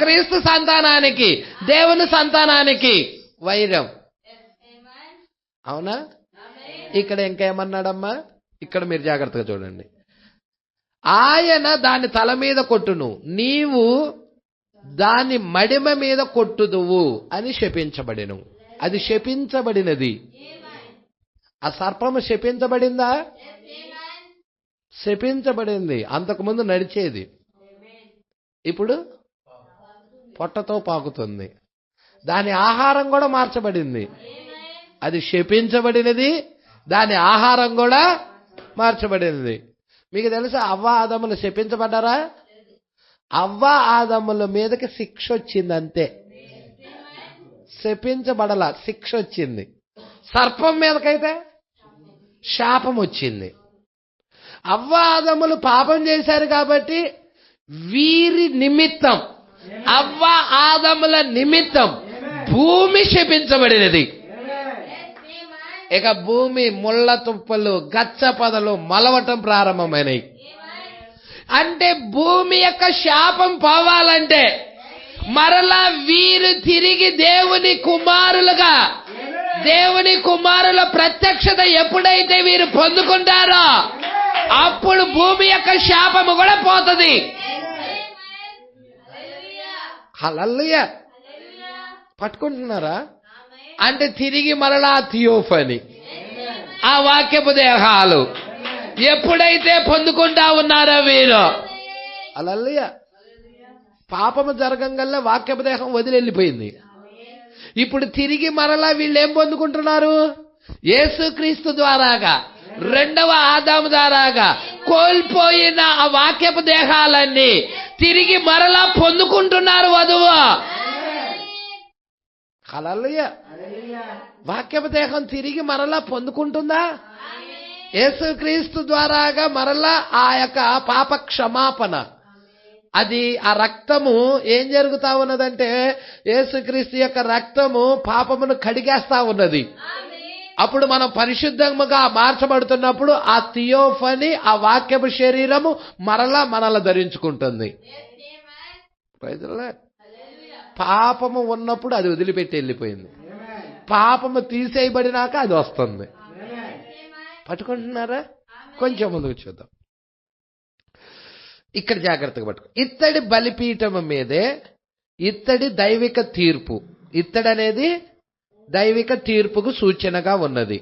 క్రీస్తు సంతానానికి దేవుని సంతానానికి వైరం. అవునా? ఇక్కడ ఇంకేమన్నాడమ్మా? ఇక్కడ మీరు జాగ్రత్తగా చూడండి. ఆయన దాని తల మీద కొట్టును, నీవు దాని మడిమ మీద కొట్టుదువు అని శపించబడెను. అది శపించబడినది. ఆ సర్పము శపించబడిందా? శపించబడింది. అంతకుముందు నడిచేది, ఇప్పుడు పొట్టతో పాకుతుంది. దాని ఆహారం కూడా మార్చబడింది. అది శపించబడినది, దాని ఆహారం కూడా మార్చబడినది. మీకు తెలుసా అవ్వ ఆదములు శపించబడ్డారా? అవ్వ ఆదముల మీదకి శిక్ష వచ్చింది అంతే, శపించబడల, శిక్ష వచ్చింది. సర్పం మీదకైతే శాపం వచ్చింది. అవ్వ ఆదములు పాపం చేశారు కాబట్టి వీరి నిమిత్తం, అవ్వ ఆదముల నిమిత్తం భూమి శపించబడినది. ఇక భూమి ముళ్ళ తుప్పలు, గచ్చ పొదలు మలవటం ప్రారంభమైనవి. అంటే భూమి యొక్క శాపం పోవాలంటే మరలా వీరు తిరిగి దేవుని కుమారులుగా, దేవుని కుమారుల ప్రత్యక్షత ఎప్పుడైతే వీరు పొందుకుంటారో అప్పుడు భూమి యొక్క శాపము కూడా పోతుంది. హల్లెలూయా. పట్టుకుంటున్నారా? అంటే తిరిగి మరలా థియోఫనీ, ఆ వాక్యపు దేహాలు ఎప్పుడైతే పొందుకుంటా ఉన్నారో వీరు, హల్లెలూయా, పాపము జరగంగల్లా వాక్యపు దేహం వదిలి వెళ్ళిపోయింది. ఇప్పుడు తిరిగి మరలా వీళ్ళు ఏం పొందుకుంటున్నారు? యేసుక్రీస్తు ద్వారాగా, రెండవ ఆదాము ద్వారాగా కోల్పోయిన ఆ వాక్యపు దేహాలన్నీ తిరిగి మరలా పొందుకుంటున్నారు వధువు. హల్లెలూయా. వాక్యపు దేహం తిరిగి మరలా పొందుకుంటుందా? యేసుక్రీస్తు ద్వారాగా మరలా ఆ యొక్క పాప క్షమాపణ, అది ఆ రక్తము ఏం జరుగుతా ఉన్నదంటే యేసుక్రీస్తు యొక్క రక్తము పాపమును కడిగేస్తా ఉన్నది. అప్పుడు మనం పరిశుద్ధముగా మార్చబడుతున్నప్పుడు ఆ థియోఫనీ, ఆ వాక్యపు శరీరము మరలా మనల్ని ధరించుకుంటుంది. పాపము ఉన్నప్పుడు అది వదిలిపెట్టి వెళ్ళిపోయింది, పాపము తీసేయబడినాక అది వస్తుంది. పట్టుకుంటున్నారా? కొంచెం ముందుకు చూద్దాం. ఇక్కడ జాగ్రత్తగా పట్టుకో. ఇత్తడి బలిపీఠము మీదే ఇత్తడి దైవిక తీర్పు. ఇత్తడి అనేది దైవిక తీర్పుకు సూచనగా ఉన్నది.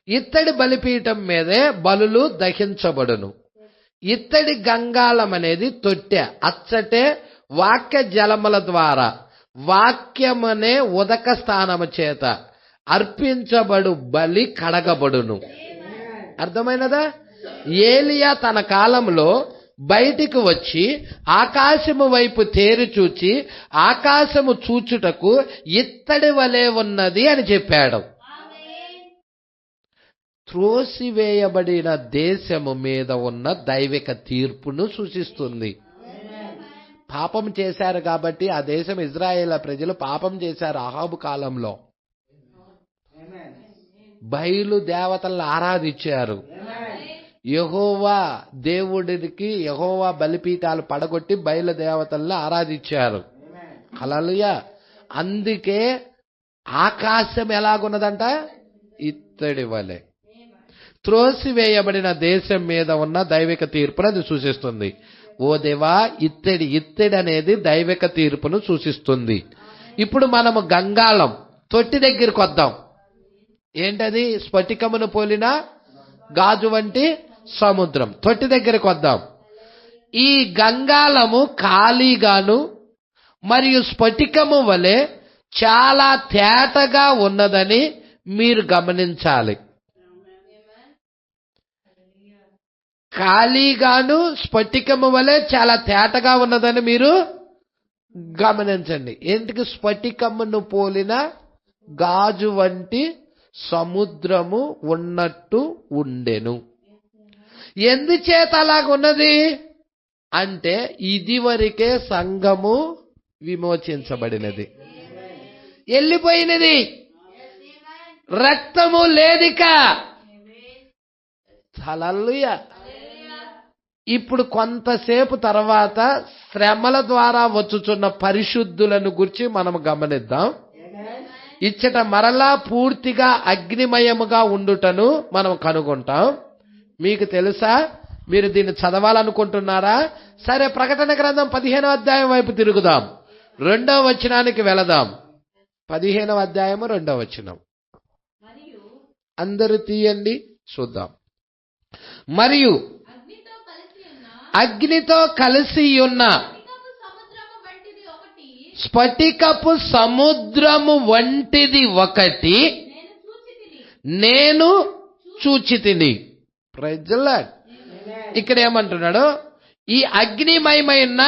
ఇత్తడి బలిపీఠం మీదే బలులు దహించబడును. ఇత్తడి గంగాళం అనేది తొట్టె, అచ్చటే వాక్య జలముల ద్వారా వాక్యమనే ఉదక స్థానము చేత అర్పించబడు బలి కడగబడును. అర్థమైనదా? ఏలియా తన కాలంలో బయటికి వచ్చి ఆకాశము వైపు తేరి చూచి ఆకాశము చూచుటకు ఇత్తడి వలె ఉన్నది అని చెప్పాడు. త్రోసివేయబడిన దేశము మీద ఉన్న దైవిక తీర్పును సూచిస్తుంది. పాపం చేశారు కాబట్టి ఆ దేశం ఇజ్రాయేల్ ప్రజలు పాపం చేశారు. అహాబు కాలంలో బయలు దేవతలను ఆరాధించారు. యెహోవా దేవుడికి యెహోవా బలిపీఠాలు పడగొట్టి బయలు దేవతలను ఆరాధించారు. హల్లెలూయా. అందుకే ఆకాశం ఎలాగున్నదంట? ఇత్తడి వలె. త్రోసివేయబడిన దేశం మీద ఉన్న దైవిక తీర్పును అది సూచిస్తుంది. ఓ దేవా, ఇత్తడి అనేది దైవిక తీర్పును సూచిస్తుంది. ఇప్పుడు మనము గంగాళం తొట్టి దగ్గరికి వద్దాం. ఏంటది? స్ఫటికమును పోలిన గాజు వంటి సముద్రం. తొట్టి దగ్గరికి వద్దాం. ఈ గంగాళము ఖాళీగాను మరియు స్ఫటికము వలె చాలా తేటగా ఉన్నదని మీరు గమనించాలి. ఖాళీగాను స్ఫటికము వలె చాలా తేటగా ఉన్నదని మీరు గమనించండి. ఎందుకు? స్ఫటికమును పోలిన గాజు వంటి సముద్రము ఉన్నట్టు ఉండెను. ఎందుచేత అలాగున్నది అంటే ఇదివరకే సంఘము విమోచించబడినది, వెళ్ళిపోయినది, రక్తము లేదిక. హల్లెలూయా. ఇప్పుడు కొంతసేపు తర్వాత శ్రమల ద్వారా వచ్చుచున్న పరిశుద్ధులను గురించి మనం గమనిద్దాం. ఇచ్చట మరలా పూర్తిగా అగ్నిమయముగా ఉండుటను మనం కనుగొంటాం. మీకు తెలుసా? మీరు దీన్ని చదవాలనుకుంటున్నారా? సరే, ప్రకటన గ్రంథం 15వ అధ్యాయం వైపు తిరుగుదాం. 2వ వచనానికి వెళదాం. 15వ అధ్యాయము 2వ వచనం అందరూ తీయండి, చూద్దాం. మరియు అగ్నితో కలిసి ఉన్న స్ఫటికపు సముద్రము వంటిది ఒకటి నేను చూచితిని. Praise the lord. ఇక్కడ ఏమంటున్నాడు? ఈ అగ్నిమయమైన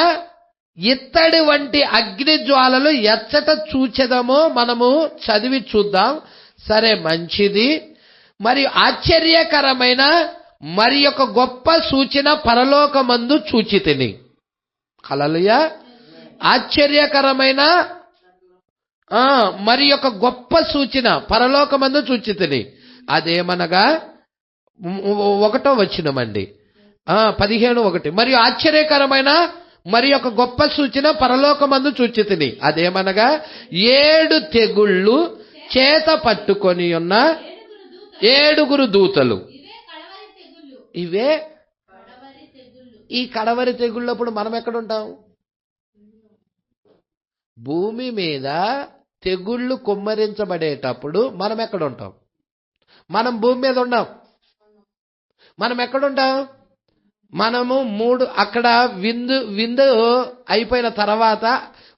ఇత్తడి వంటి అగ్ని జ్వాలలు ఎచ్చట చూచెదమో మనము చదివి చూద్దాం. సరే, మంచిది. మరియు ఆశ్చర్యకరమైన మరి ఒక గొప్ప సూచన పరలోకమందు చూచితిని. హల్లెలూయా. ఆశ్చర్యకరమైన మరి ఒక గొప్ప సూచన పరలోకమందు చూచితిని. అదేమనగా 1వ వచనమండి, 15:1. మరియు ఆశ్చర్యకరమైన మరి ఒక గొప్ప సూచన పరలోకమందు చూచితిని. అదేమనగా 7 తెగుళ్ళు చేత పట్టుకొని ఉన్న 7 దూతలు. ఇవే ఈ కడవరి తెగుళ్ళప్పుడు మనం ఎక్కడుంటాం? భూమి మీద తెగుళ్ళు కుమ్మరించబడేటప్పుడు మనం ఎక్కడుంటాం? మనం భూమి మీద ఉన్నాం. మనం ఎక్కడుంటాం? మనము అక్కడ విందు అయిపోయిన తర్వాత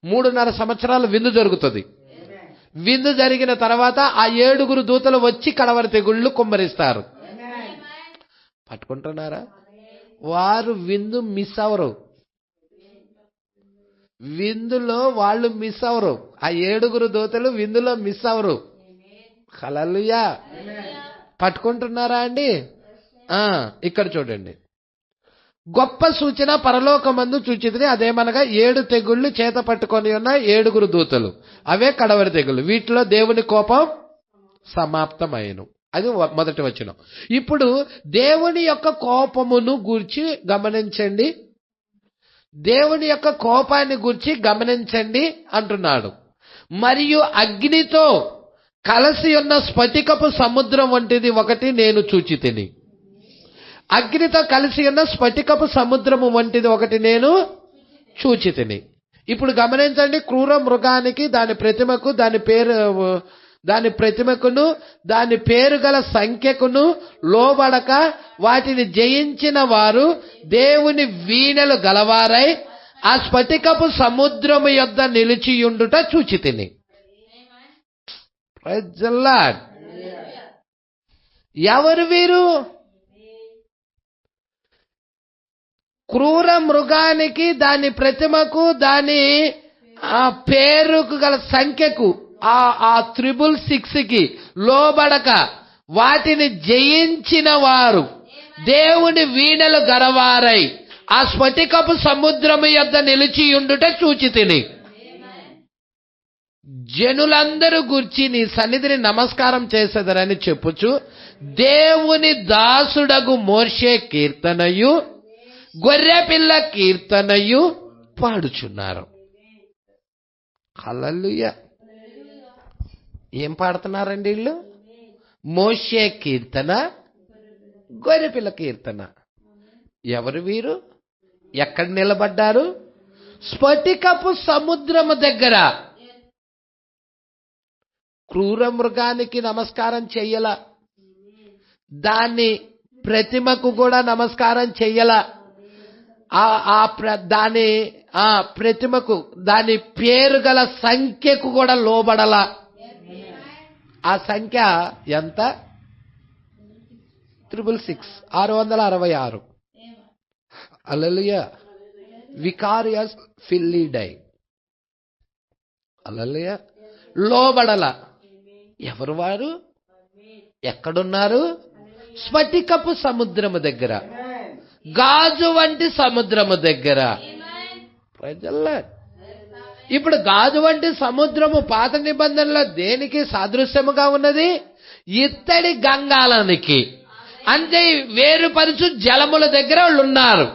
3.5 సంవత్సరాలు విందు జరుగుతుంది. విందు జరిగిన తర్వాత ఆ 7 దూతలు వచ్చి కడవరి తెగుళ్ళు కుమ్మరిస్తారు. పట్టుకుంటున్నారా? వారు విందు మిస్ అవరు. విందులో వాళ్ళు మిస్ అవరు. ఆ 7 దూతలు విందులో మిస్ అవరు. హల్లెలూయా. పట్టుకుంటున్నారా అండి? ఇక్కడ చూడండి. గొప్ప సూచన పరలోకమందు చూచితిని. అదేమనగా 7 తెగుళ్ళు చేత పట్టుకొని ఉన్న 7 దూతలు. అవే కడవరి తెగుళ్ళు. వీటిలో దేవుని కోపం సమాప్తమైను. అది మొదటి వచనం. ఇప్పుడు దేవుని యొక్క కోపమును గూర్చి గమనించండి. దేవుని యొక్క కోపాన్ని గూర్చి గమనించండి అంటున్నాడు. మరియు అగ్నితో కలిసి ఉన్న స్ఫటికపు సముద్రం వంటిది ఒకటి నేను చూచితిని. అగ్నితో కలిసి ఉన్న స్ఫటికపు సముద్రము వంటిది ఒకటి నేను చూచితిని. ఇప్పుడు గమనించండి. క్రూర మృగానికి, దాని ప్రతిమకు, దాని ప్రతిమకును దాని పేరు గల సంఖ్యకును లోబడక వాటిని జయించిన వారు దేవుని వీణెలు గలవారై ఆ స్ఫటికపు సముద్రము యొద్ద నిలిచియుండుట చూచితిని. Praise the lord. ఎవరు వీరు? క్రూర మృగానికి, దాని ప్రతిమకు, దాని పేరుకు గల సంఖ్యకు, ఆ 666కి లోబడక వాటిని జయించిన వారు దేవుని వీణలు గరవారై ఆ స్ఫటికపు సముద్రము యొద్ద నిలిచియుండుట చూచితిని. జనులందరూ గూర్చి నీ సన్నిధిని నమస్కారం చేసేదరని చెప్పుచు దేవుని దాసుడగు మోషే కీర్తనయు గొర్రెపిల్ల కీర్తనయు పాడుచున్నారు. హల్లెలూయా. ఏం పాడుతున్నారండి వీళ్ళు? మోషే కీర్తన, గొర్రెపిల్ల కీర్తన. ఎవరు వీరు? ఎక్కడ నిలబడ్డారు? స్ఫటికపు సముద్రము దగ్గర. క్రూర మృగానికి నమస్కారం చెయ్యాల, దాని ప్రతిమకు కూడా నమస్కారం చెయ్యాల, దాని ప్రతిమకు, దాని పేరు గల సంఖ్యకు కూడా లోబడల. ఆ సంఖ్య ఎంత? 666. హల్లెలూయా. వికారియస్ ఫిల్లిడై. హల్లెలూయా. లోబడల. ఎవరు వారు? ఎక్కడున్నారు? స్ఫటికపు సముద్రము దగ్గర, గాజు వంటి సముద్రము దగ్గర. ప్రజల్లా, ఇప్పుడు గాజు వంటి సముద్రము పాత నిబంధనలో దేనికి సాదృశ్యముగా ఉన్నది? ఇత్తడి గంగాలానికి. అంటే వేరుపరుచు జలముల దగ్గర వాళ్ళు ఉన్నారు.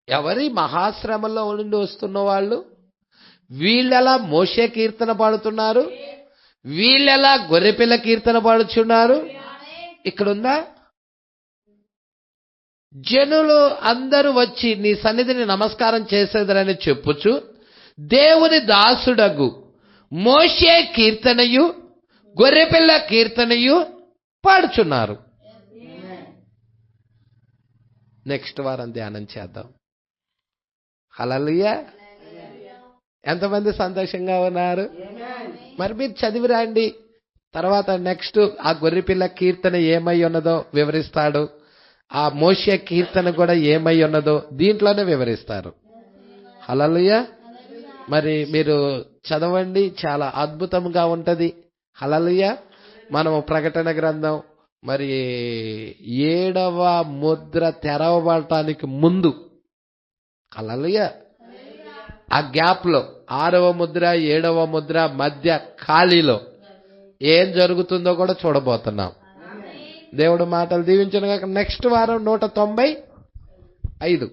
ఎవరి మహాశ్రమంలో నుండి వస్తున్న వాళ్ళు? వీళ్ళెలా మోషే కీర్తన పాడుతున్నారు, వీళ్ళెలా గొర్రెపిల్ల కీర్తన పాడుచున్నారు. ఇక్కడుందా? జనులు అందరూ వచ్చి నీ సన్నిధిని నమస్కారం చేసేదరని చెప్పుచు దేవుని దాసుడగు మోషే కీర్తనయు గొర్రెపిల్ల కీర్తనయు పాడుచున్నారు. నెక్స్ట్ వారం ధ్యానం చేద్దాం. హల్లెలూయా. ఎంతమంది సంతోషంగా ఉన్నారు? మరి మీరు చదివి రండి. తర్వాత నెక్స్ట్ ఆ గొర్రెపిల్ల కీర్తన ఏమై ఉన్నదో వివరిస్తాడు, ఆ మోషే కీర్తన కూడా ఏమై ఉన్నదో దీంట్లోనే వివరిస్తారు. హల్లెలూయా. మరి మీరు చదవండి, చాలా అద్భుతంగా ఉంటది. హల్లెలూయా. మనము ప్రకటన గ్రంథం మరి 7వ ముద్ర తెరవబడటానికి ముందు, హల్లెలూయా, ఆ గ్యాప్ లో 6వ ముద్ర 7వ ముద్ర మధ్య ఖాళీలో ఏం జరుగుతుందో కూడా చూడబోతున్నాం. దేవుడు మాటలు దీవించను గాక. నెక్స్ట్ వారం 195